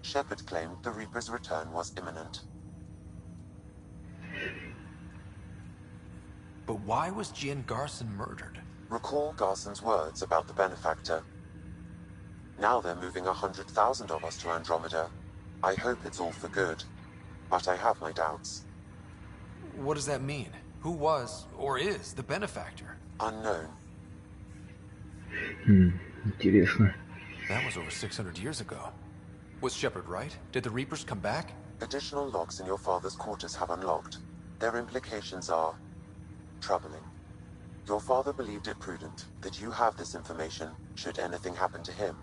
Shepard claimed the Reapers' return was imminent. But why was G.N. Garson murdered? Recall Garson's words about the Benefactor. Now they're moving 100,000 of us to Andromeda. I hope it's all for good, but I have my doubts. What does that mean? Who was, or is, the Benefactor? Unknown. Интересно. That was over 600 years ago. Was Shepard right? Did the Reapers come back? Additional logs in your father's quarters have unlocked. Their implications are troubling. Your father believed it prudent that you have this information should anything happen to him.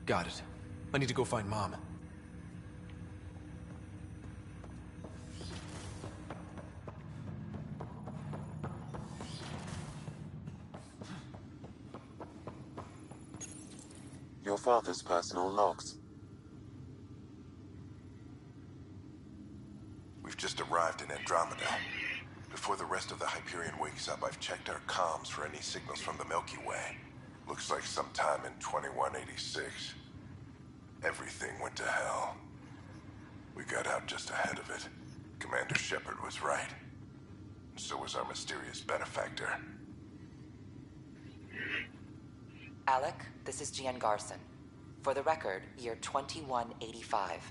Got it. I need to go find Mom. Your father's personal logs. We've just arrived in Andromeda. Before the rest of the Hyperion wakes up, I've checked our comms for any signals from the Milky Way. Looks like sometime in 2186. Everything went to hell. We got out just ahead of it. Commander Shepard was right. So was our mysterious Benefactor. Alec, this is G.N. Garson. For the record, year 2185.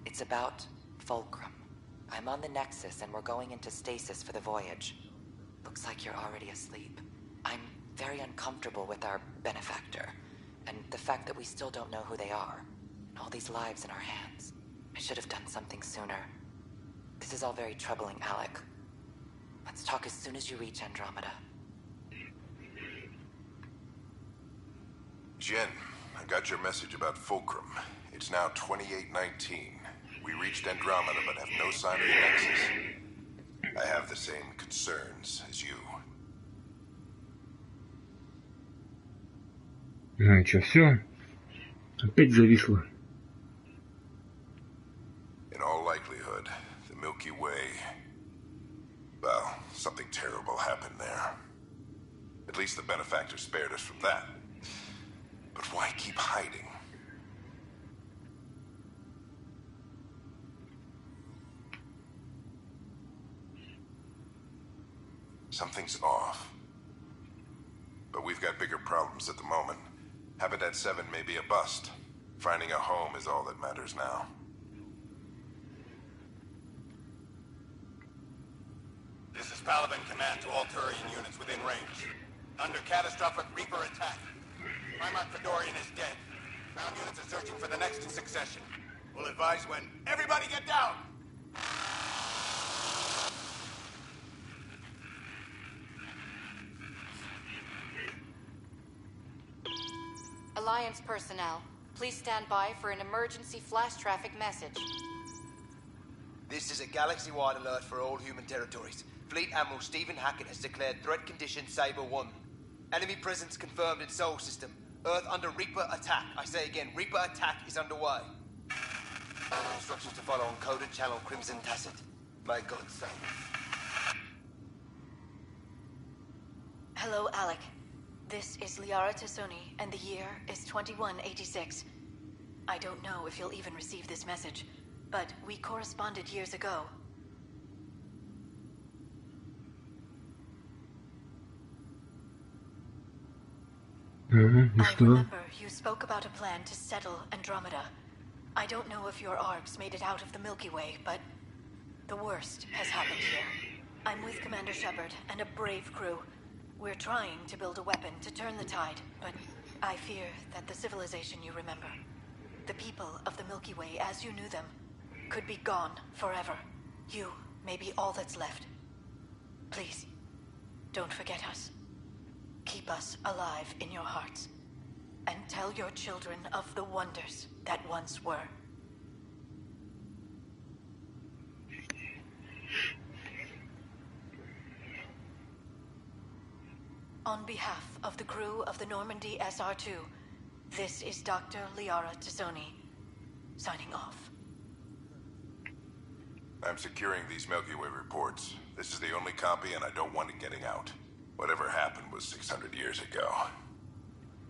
It's about Fulcrum. I'm on the Nexus and we're going into stasis for the voyage. Looks like you're already asleep. I'm very uncomfortable with our Benefactor, and the fact that we still don't know who they are. And all these lives in our hands. I should have done something sooner. This is all very troubling, Alec. Let's talk as soon as you reach Andromeda. Jen, I got your message about Fulcrum. It's now 2819. We reached Andromeda but have no sign of the Nexus. I have the same concerns as you. Ну и чё, всё? Опять зависло. In all likelihood, the Milky Way... Well, something terrible happened there. At least the Benefactor spared us from that. But why keep hiding? Something's off. But we've got bigger problems at the moment. Habitat 7 may be a bust. Finding a home is all that matters now. This is Paladin Command to all Turian units within range. Under catastrophic Reaper attack. Primarch Fedorian is dead. Ground units are searching for the next in succession. We'll advise when. Everybody get down! Alliance personnel. Please stand by for an emergency flash traffic message. This is a galaxy-wide alert for all human territories. Fleet Admiral Stephen Hackett has declared threat condition Saber 1. Enemy presence confirmed in Sol System. Earth under Reaper attack. I say again, Reaper attack is underway. Instructions to follow on coded channel Crimson Tacit. May God save. Hello, Alec. This is Liara Tassoni, and the year is 2186. I don't know if you'll even receive this message, but we corresponded years ago. I remember you spoke about a plan to settle Andromeda. I don't know if your arcs made it out of the Milky Way, but the worst has happened here. I'm with Commander Shepard and a brave crew. We're trying to build a weapon to turn the tide, but I fear that the civilization you remember, the people of the Milky Way as you knew them, could be gone forever. You may be all that's left. Please, don't forget us. Keep us alive in your hearts. And tell your children of the wonders that once were. On behalf of the crew of the Normandy SR-2, this is Dr. Liara Tassoni, signing off. I'm securing these Milky Way reports. This is the only copy, and I don't want it getting out. Whatever happened was 600 years ago.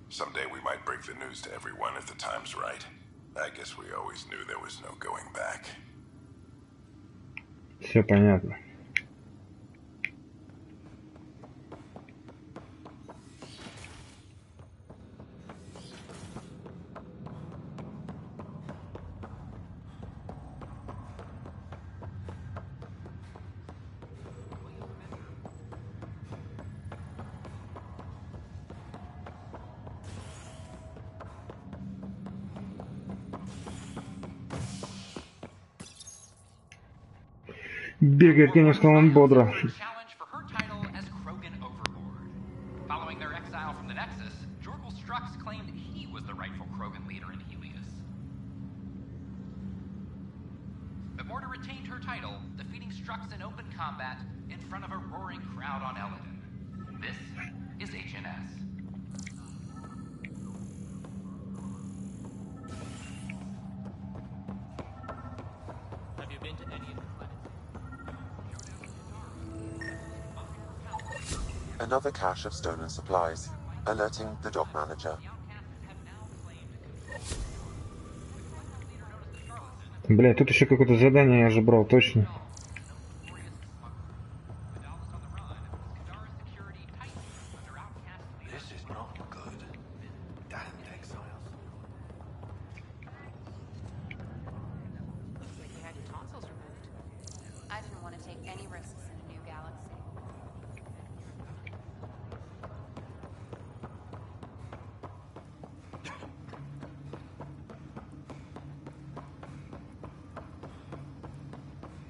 Someday we might break the news to everyone if the time's right. I guess we always knew there was no going back. Все понятно. Бегает, конечно, он бодро. Challenge for her title as Krogan Overlord. Following their exile from the Nexus, Jorgal Strux claimed he was the rightful Krogan leader in Helios. But Morta retained her title, defeating Strux in open combat in front of a roaring crowd on Eladin. This is HNS. Have you been to any of the planets? Another cache of stolen supplies, alerting the dock manager. Бля, тут еще какое-то задание я же брал, точно. This is not good. Damned exiles. Looks like you had your tonsils removed. I didn't want to take any risks in a new galaxy.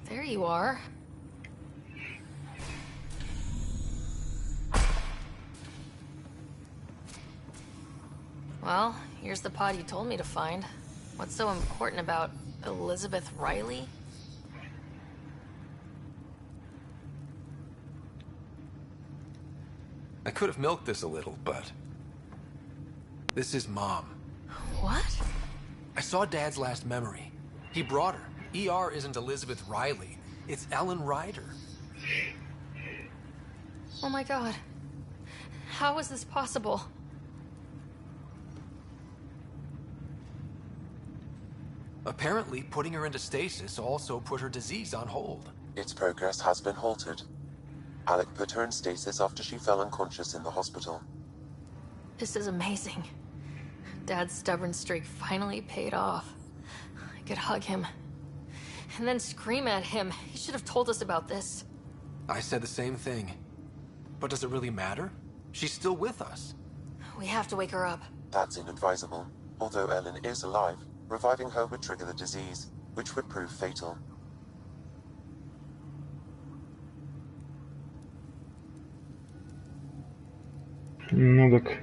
There you are. Well, here's the pod you told me to find. What's so important about Elizabeth Riley? I could have milked this a little, but... This is Mom. What? I saw Dad's last memory. He brought her. ER isn't Elizabeth Riley. It's Ellen Ryder. Oh my god. How is this possible? Apparently, putting her into stasis also put her disease on hold. Its progress has been halted. Alec put her in stasis after she fell unconscious in the hospital. This is amazing. Dad's stubborn streak finally paid off. I could hug him. And then scream at him. He should have told us about this. I said the same thing. But does it really matter? She's still with us. We have to wake her up. That's inadvisable. Although Ellen is alive, reviving her would trigger the disease, which would prove fatal. Ну так.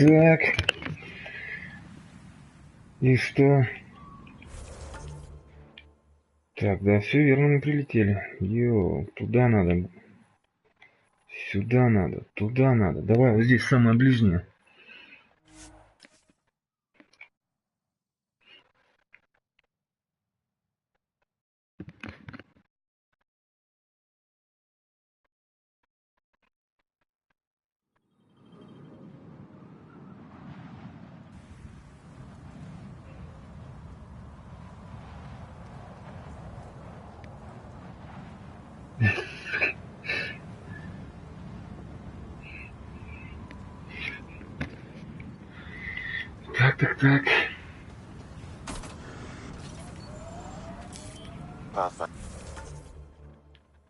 Так. И что? Так, да, все верно, мы прилетели. Йоу, туда надо. Сюда надо, туда надо. Давай, вот здесь самое ближнее. Так.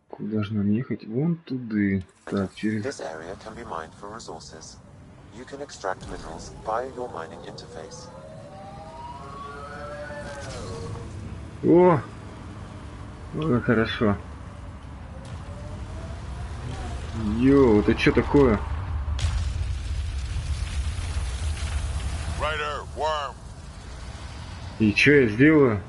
Куда же нам ехать? Вон туда. Так, через... This area can be mined for resources. You can extract minerals via your mining interface. О! Ой, хорошо. Йоу, это что такое? Rider, worm. И что я сделаю?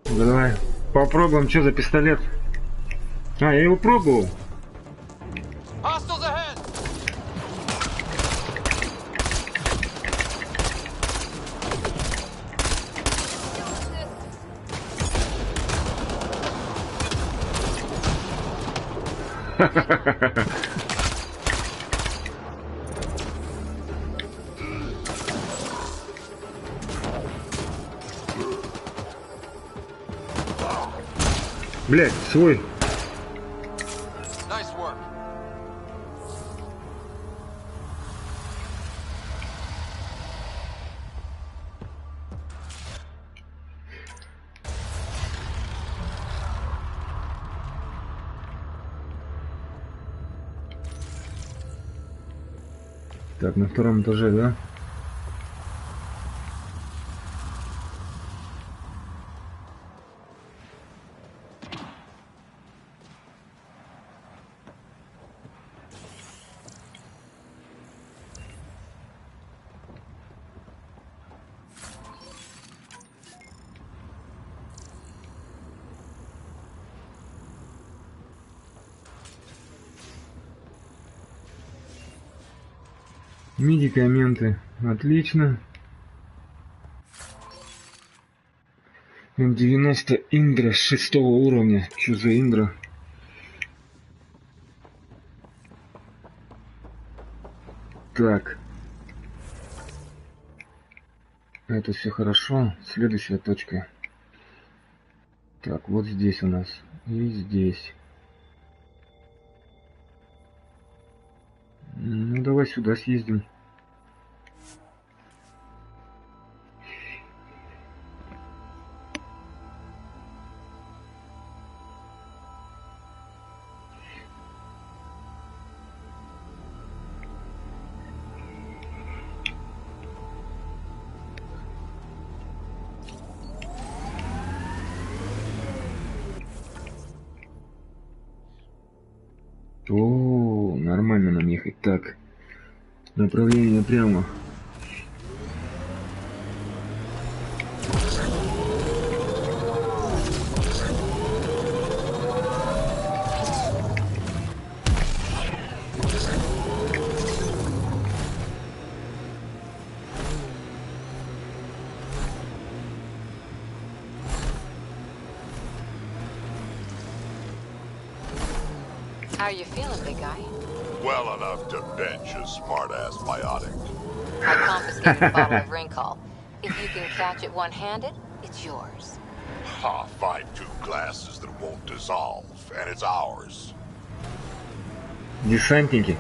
Давай попробуем, что за пистолет. А, я его пробовал. Блять, свой. Nice work. Так, на втором этаже, да? Медикаменты. Отлично. М90 Индра с 6 уровня. Что за Индра? Так. Это все хорошо. Следующая точка. Так, вот здесь у нас. И здесь. Ну, давай сюда съездим. О, нормально нам ехать. Так, направление прямо. How are you feeling, big guy? Well enough to bench a smart-ass biotic. I confiscated a bottle of Rincol. If you can catch it one-handed, it's yours. Ha, find 2 glasses that won't dissolve, and it's ours. Десантники.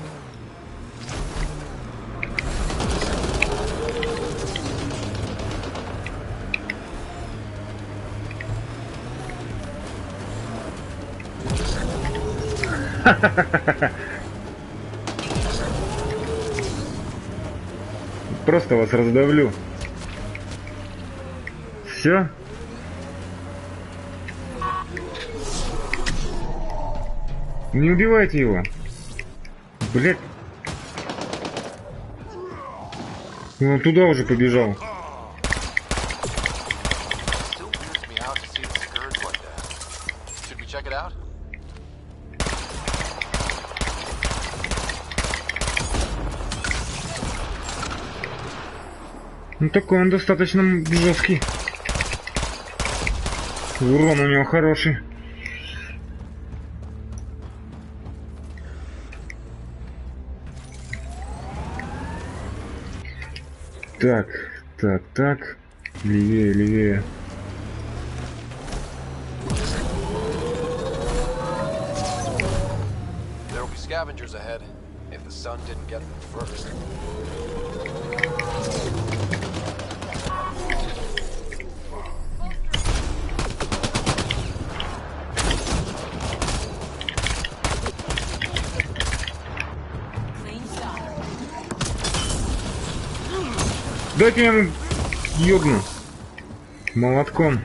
Просто вас раздавлю. Все? Не убивайте его. Блять. Он туда уже побежал. Ну такой он достаточно жесткий. Урон у него хороший. Так, так, так. Левее, левее. There will be scavengers ahead, if the sun didn't get them first. Дайте я ему ёбну молотком.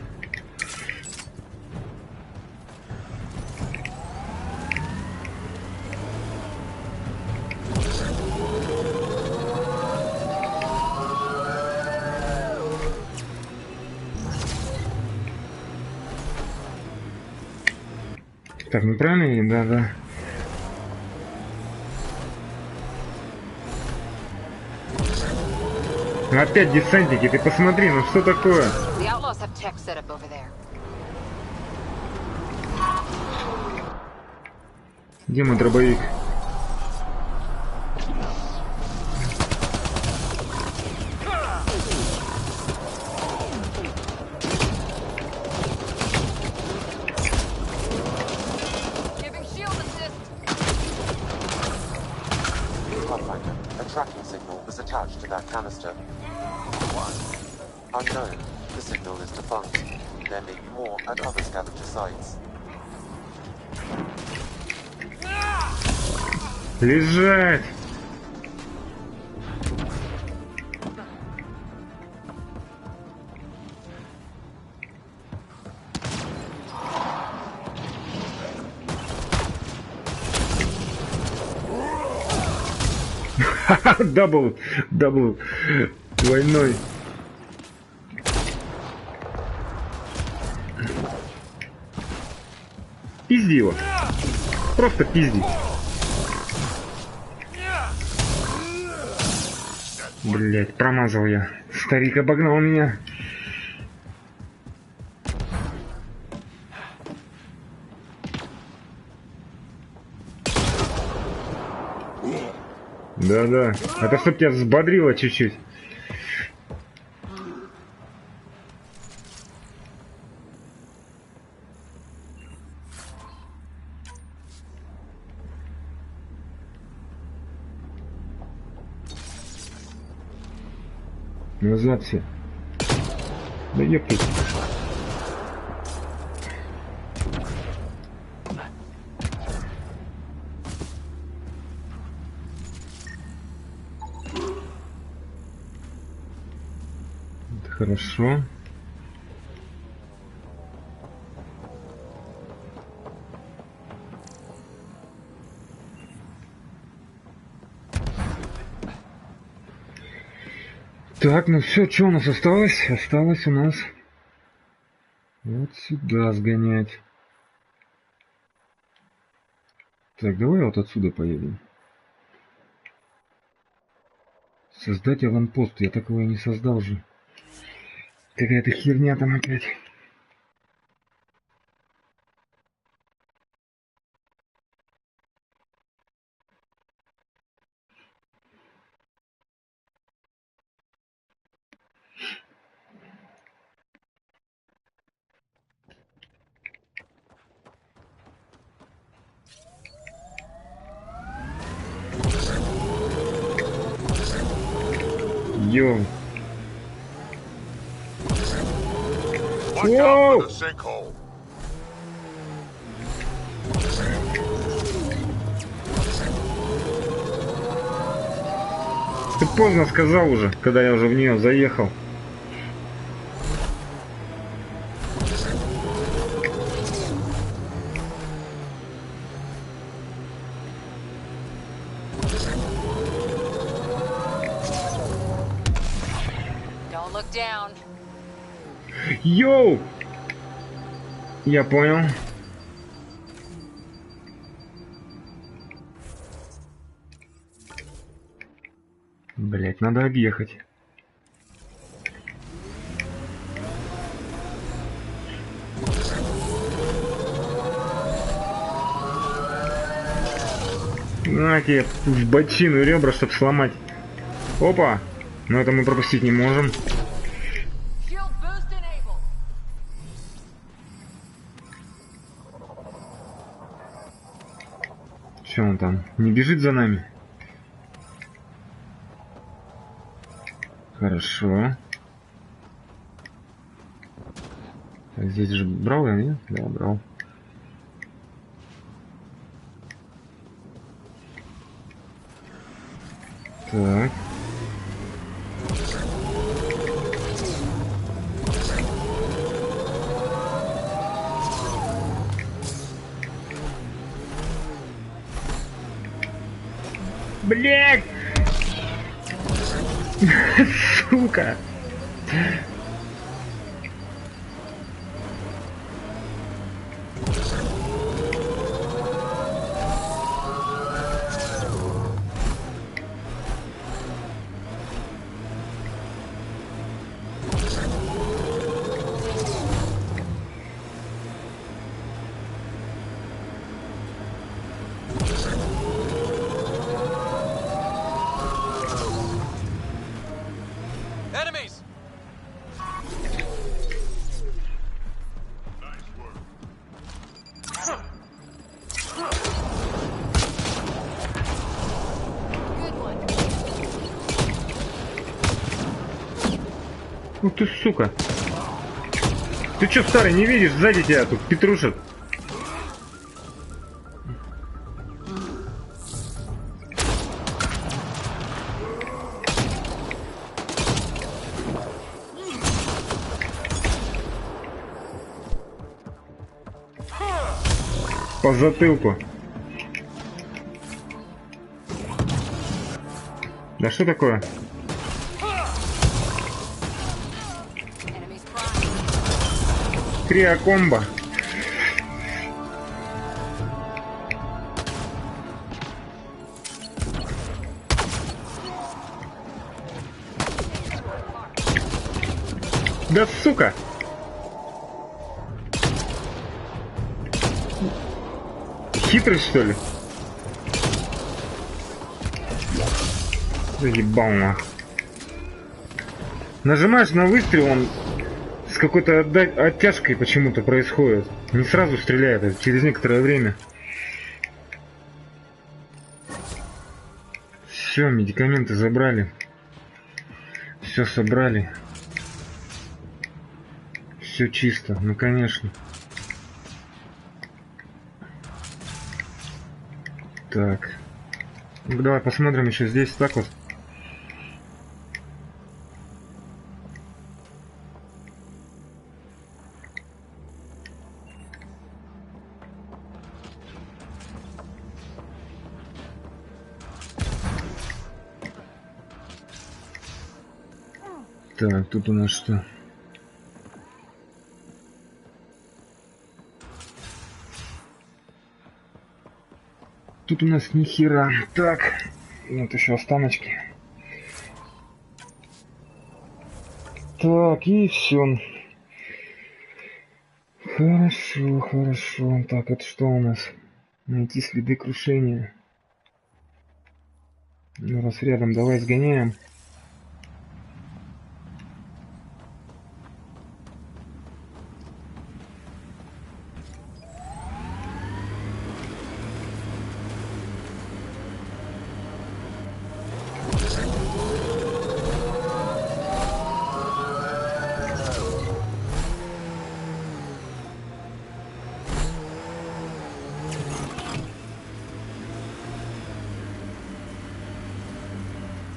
Так, неправильно? Да, да. Опять десантники, ты посмотри, ну что такое? Где мой дробовик? Unknown. The signal is defunct. There may be more at other scavenger sites. Лежать! Дабл, двойной. Пизди его. Просто пизди. Блять, промазал я. Старик обогнал меня. Да-да. Это чтоб тебя взбодрило чуть-чуть. Назад все. Да ёпты. Это хорошо. Так, ну все, что у нас осталось? Осталось у нас вот сюда сгонять. Так, давай вот отсюда поедем. Создать аванпост. Я такого и не создал же. Какая-то херня там опять. Йоу. Воу! Ты поздно сказал уже, когда я уже в нее заехал. look down. Йоу! Я понял. Блять, надо объехать. На тебе в бочину ребра, чтоб сломать. Опа! Но это мы пропустить не можем. Че он там? Не бежит за нами? Хорошо. Так, здесь же брал я, нет? Да, брал. Так. Блять! Сука! Enemies! Ух ты, сука! Ты чё, старый, не видишь? Сзади тебя тут петрушат. По затылку. Да что такое? Криокомбо. Да сука! Хитрый, что ли? Заебал нахуй. Нажимаешь на выстрел, он с какой-то оттяжкой почему-то происходит. Не сразу стреляет, а через некоторое время. Все, медикаменты забрали. Все собрали. Все чисто, ну конечно. Так. Ну, давай посмотрим еще здесь так вот. Так, тут у нас что? Тут у нас ни хера. Так, вот еще останочки. Так, и все. Хорошо, хорошо. Так, это что у нас? Найти следы крушения. Ну, раз рядом, давай сгоняем.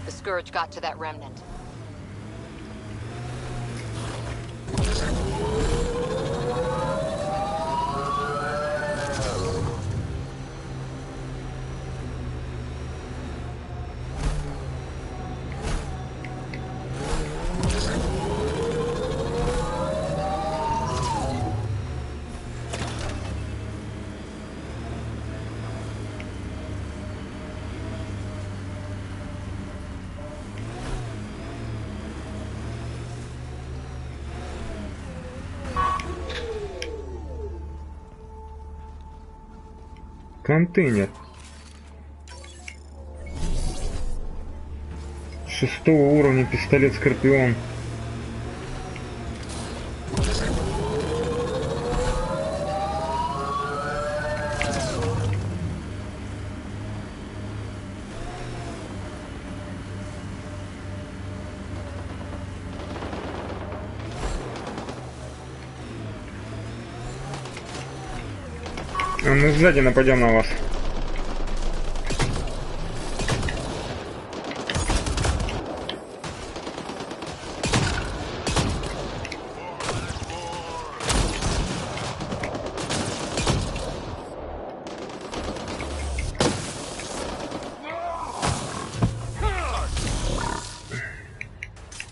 The Scourge got to that remnant. Контейнер. 6-го уровня пистолет Скорпион. А мы сзади нападем на вас.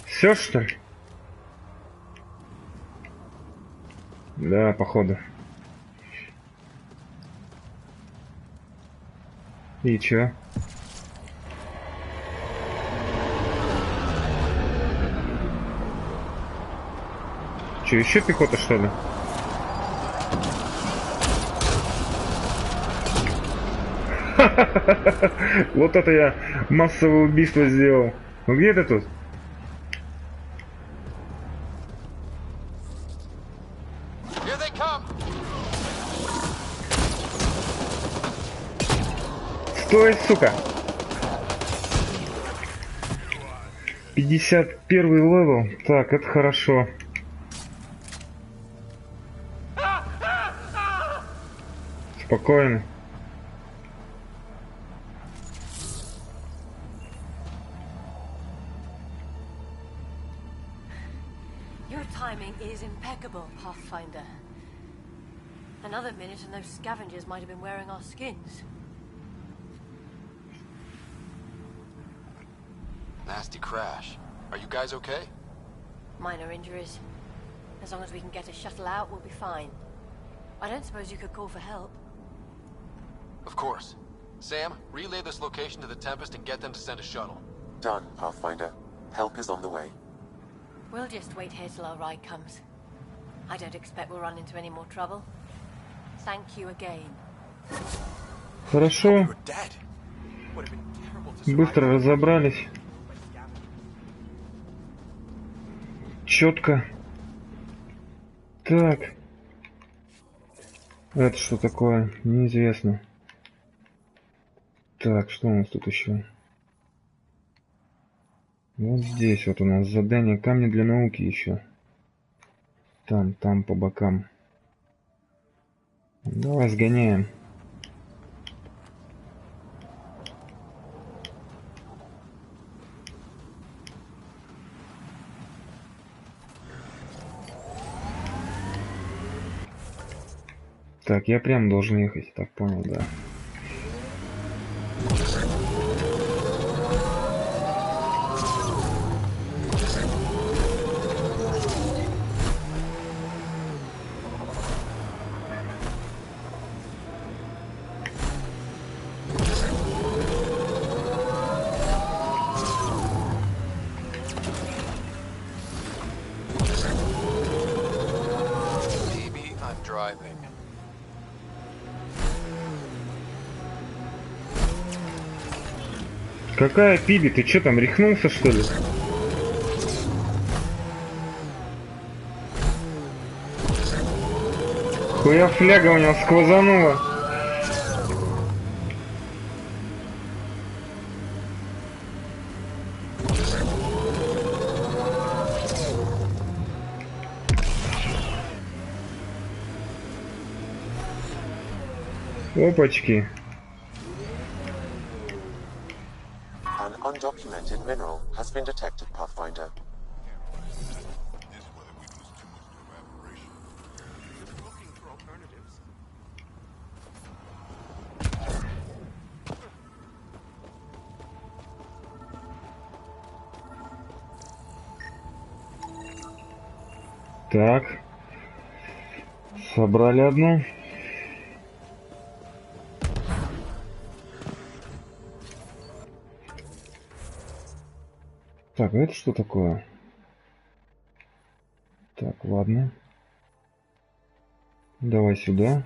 Все, что ли? Да, походу. И чё? Чё, еще пехота, что ли? Вот это я массовое убийство сделал. Ну где ты тут? Стой, сука! 51 левел. Так, это хорошо. Спокойно. Your timing is impeccable, Pathfinder. Another minute and those scavengers might have been wearing our skins. Nasty crash. Are you guys okay? Minor injuries. As long as we can get a shuttle out, we'll be fine. I don't suppose you could call for help. Of course. Sam, relay this location to the Tempest and get them to send a shuttle. Done, Pathfinder. Help is on the way. We'll just wait here till our ride comes. I don't expect we'll run into any more trouble. Thank you again. Хорошо. Быстро разобрались. Четко. Так. Это что такое? Неизвестно. Так, что у нас тут еще? Вот здесь вот у нас задание камни для науки еще. Там по бокам. Давай сгоняем. Так, я прям должен ехать, так понял, да. Какая пиби? Ты что там, рехнулся, что ли? Хуя фляга у него сквозанула. Опачки. An undocumented mineral has been detected, Pathfinder. Так. Собрали одну. Так, а это что такое? Так, ладно. Давай сюда.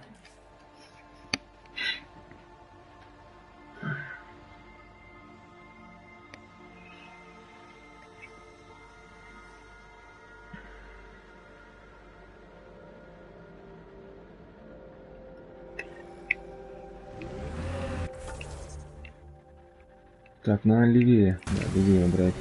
Так, надо левее. Да, левее брать.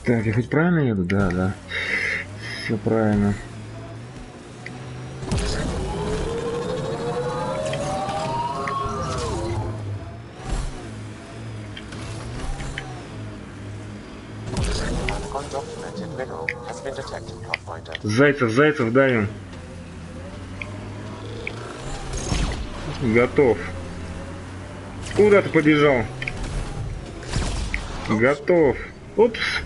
Так, я хоть правильно еду? Да, да. Все правильно. Зайцев давим. Готов. Куда ты побежал? Готов. Упс.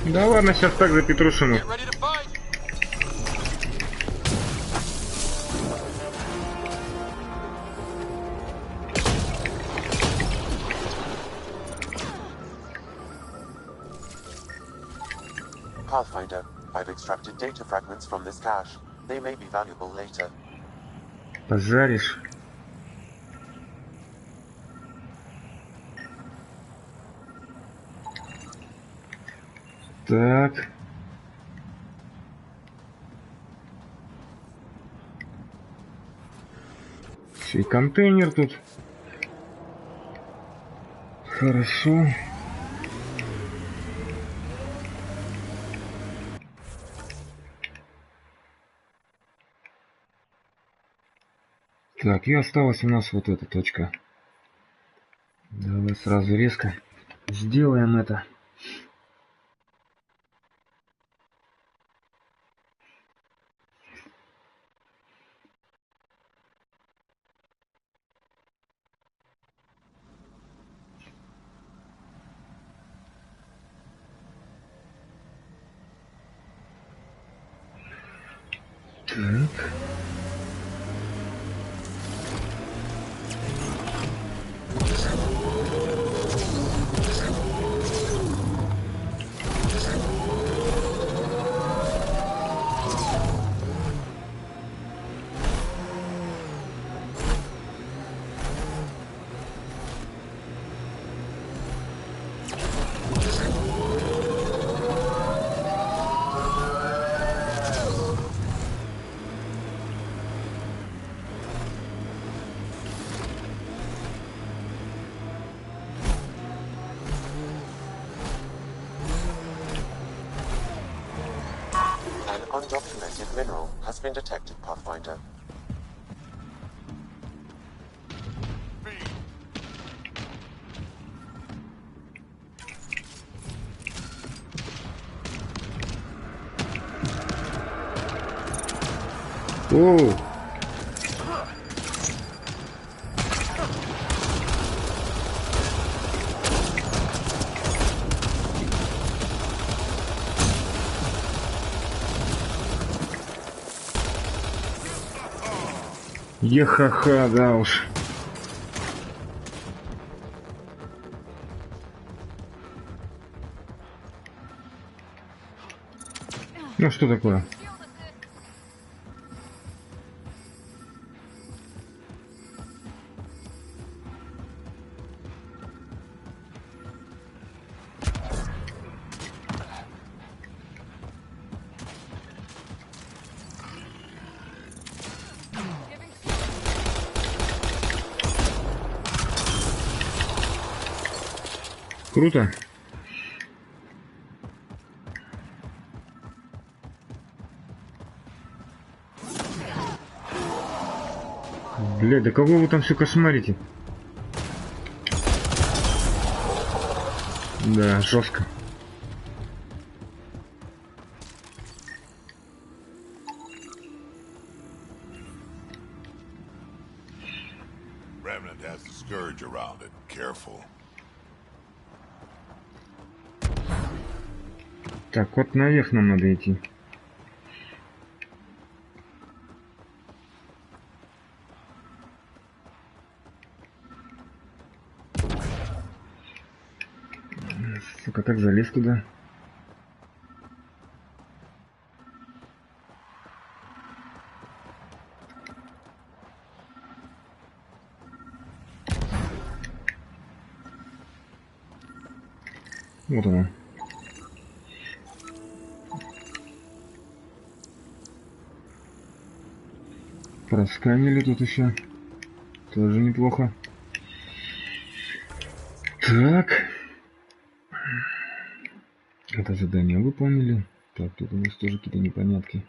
Да ладно, сейчас так за Петрушину. Pathfinder, I've extracted data fragments from this cache. They may be valuable later. Пожаришь. Так. И контейнер тут. Хорошо. Так, и осталась у нас вот эта точка. Давай сразу резко сделаем это. Так. Undocumented mineral has been detected, Pathfinder. Оу. Ехаха, да уж. Ну что такое? Круто. Бля, да кого вы там все кошмарите? Да, жестко. Remnant has the scourge around it. Careful. Так, вот наверх нам надо идти. Сука, как залез туда? Вот она. Просканили тут еще. Тоже неплохо. Так. Это задание выполнили. Так, тут у нас тоже какие-то непонятки.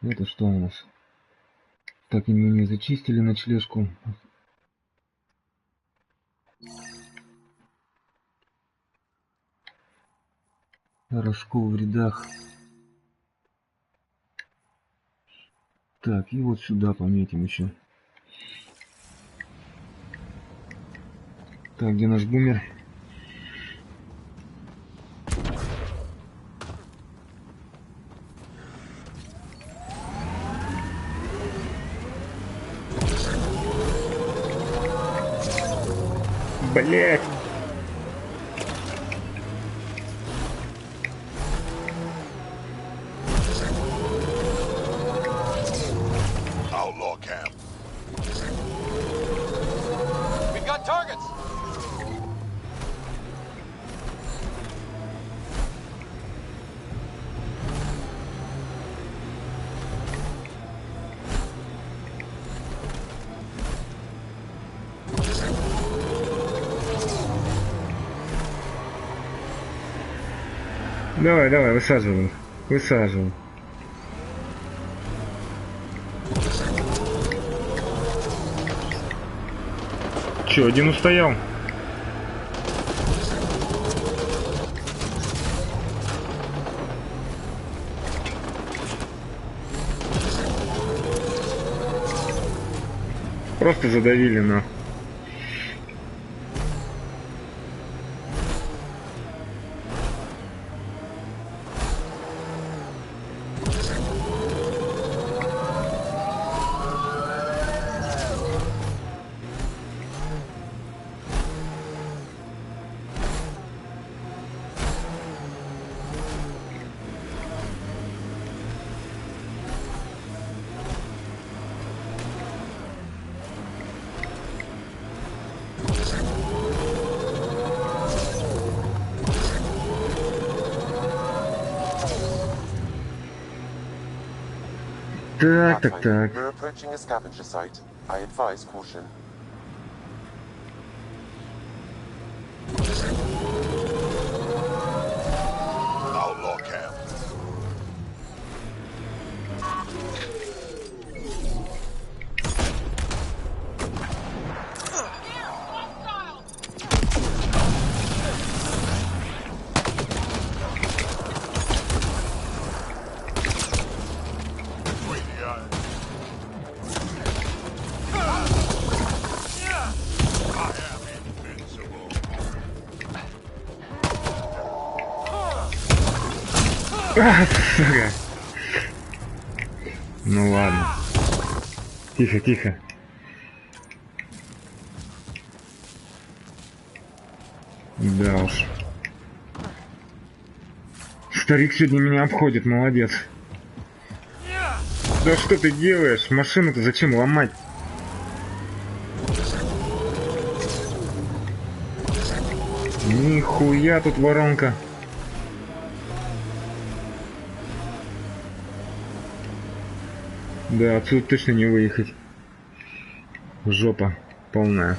Это что у нас? Так, и мы не зачистили ночлежку. Раскол в рядах. Так, и вот сюда пометим еще. Так, где наш бумер? Блять! Outlaw camp. We've got targets! Давай, давай, высаживай их. Высаживай. Че, один устоял? Просто задавили, на. Так, так, так. We're approaching a scavenger site. I advise caution. Outlaw camp. Сука. Ну ладно. Тихо, тихо. Да уж. Старик сегодня меня обходит, молодец. Да что ты делаешь? Машину-то зачем ломать? Нихуя тут воронка. Да, отсюда точно не выехать. Жопа полная.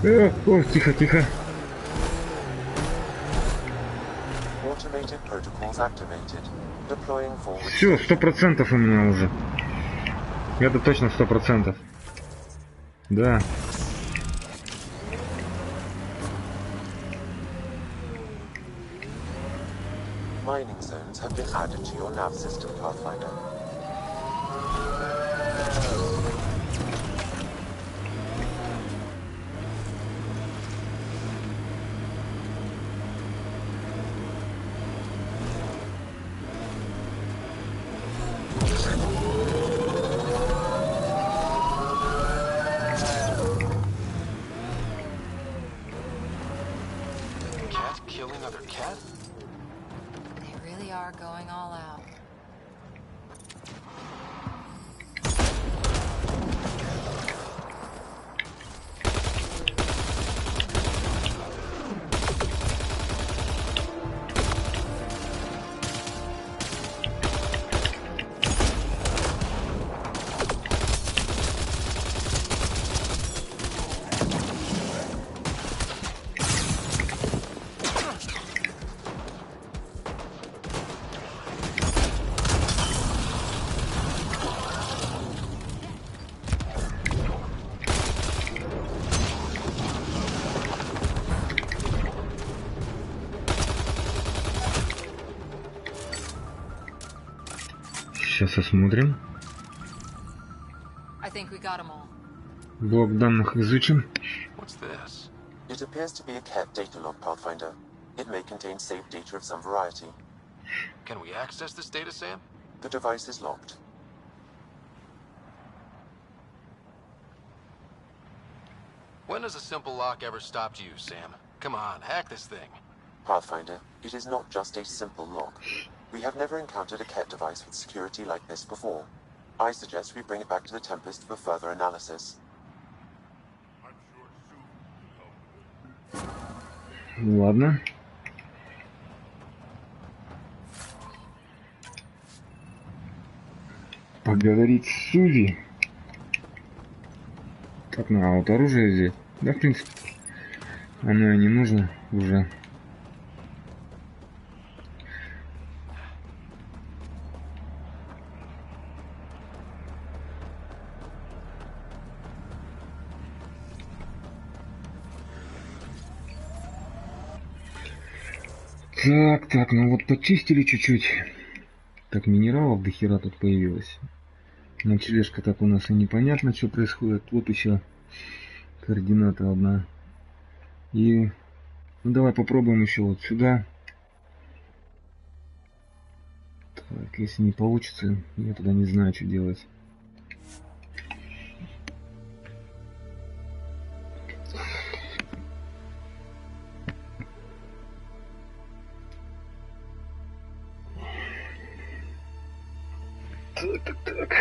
О, тихо, тихо. Automated protocols activated. Deploying forward. Все, 100% у меня уже. Это точно 100%. Да. Mining zones have been added to your nav system, Pathfinder. Cat killing other cat? They really are going all out. Сейчас осмотрим. I think we got 'em all. Блок данных изучим. What's this? It appears to be a cat data log, Pathfinder. It may contain saved data of some variety. Can we access this data, Sam? The device is locked. When has a simple lock ever stopped you, Sam? Come on, hack this thing. Pathfinder, it is not just a simple lock. We have never encountered a cat device with security like this before. I suggest we bring it back to the Tempest for further analysis. Ладно. Поговорить с Сузи. Так, ну а вот оружие здесь. Да, в принципе, оно и не нужно уже. Так, ну вот почистили чуть-чуть. Так, минералов до хера тут появилось. Ночлежка так у нас и непонятно, что происходит. Вот еще координата одна. И ну, давай попробуем еще вот сюда. Так, если не получится, я тогда не знаю, что делать. Так.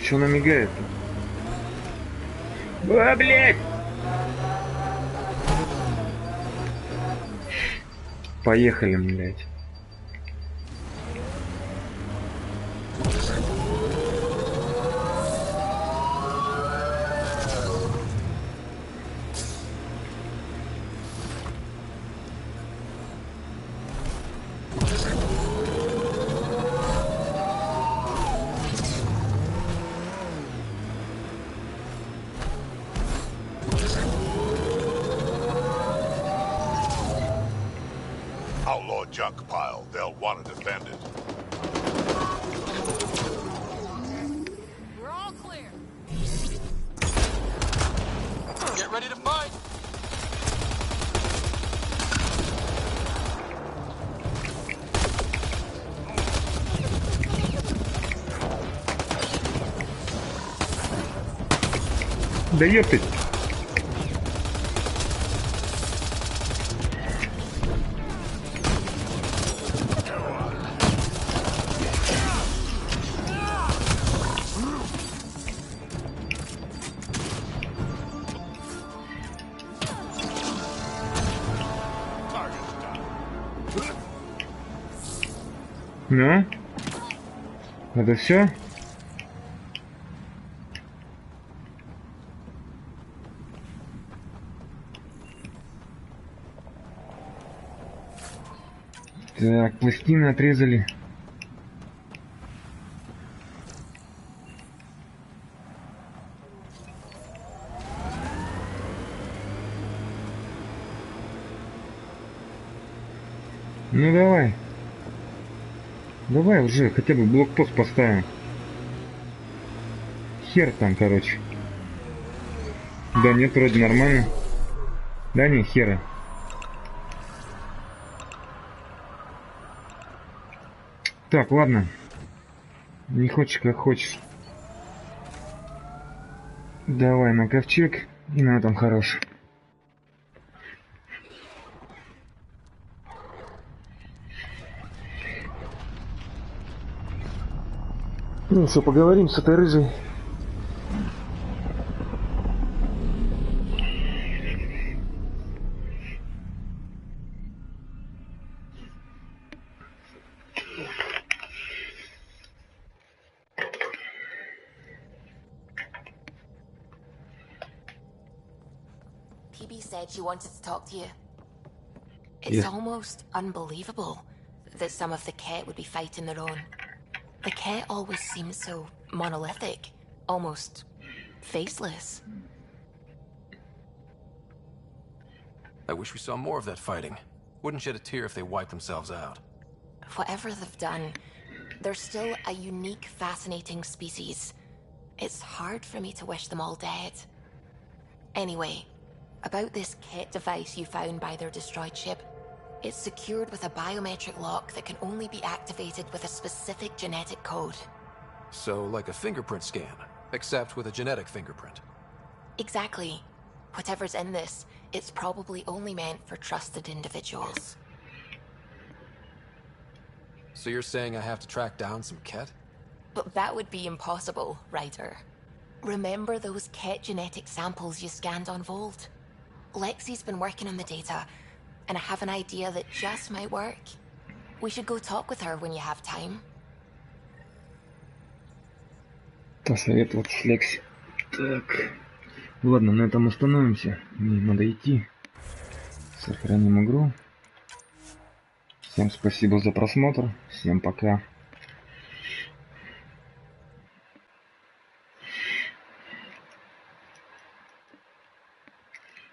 Что она мигает? А, блядь! Поехали, блядь. Outlaw junk pile. They'll want to defend it. We're all clear. Get ready to fight! Да ёптать! Ну? Это все? Так, пластины отрезали. Ну давай. Давай уже хотя бы блокпост поставим. Хер там, короче. Да нет, вроде нормально. Да не, хера. Так, ладно. Не хочешь, как хочешь. Давай на ковчег, и на этом хорош. Ну что, поговорим с этой рыжей. PB said she wanted to talk to you. It's Yeah. almost unbelievable that some of the Ket would be fighting their own. The Ket always seems so monolithic, almost faceless. I wish we saw more of that fighting. Wouldn't shed a tear if they wiped themselves out. Whatever they've done, they're still a unique, fascinating species. It's hard for me to wish them all dead. Anyway, about this Ket device you found by their destroyed ship. It's secured with a biometric lock that can only be activated with a specific genetic code. So, like a fingerprint scan, except with a genetic fingerprint. Exactly. Whatever's in this, it's probably only meant for trusted individuals. So you're saying I have to track down some Ket? But that would be impossible, Ryder. Remember those Ket genetic samples you scanned on Volt? Lexi's been working on the data, and I have an idea that just might work. We should go talk with her when you have time. Посоветоваться с Лекси. Так. Ладно, на этом остановимся. Мне надо идти. Сохраним игру. Всем спасибо за просмотр. Всем пока.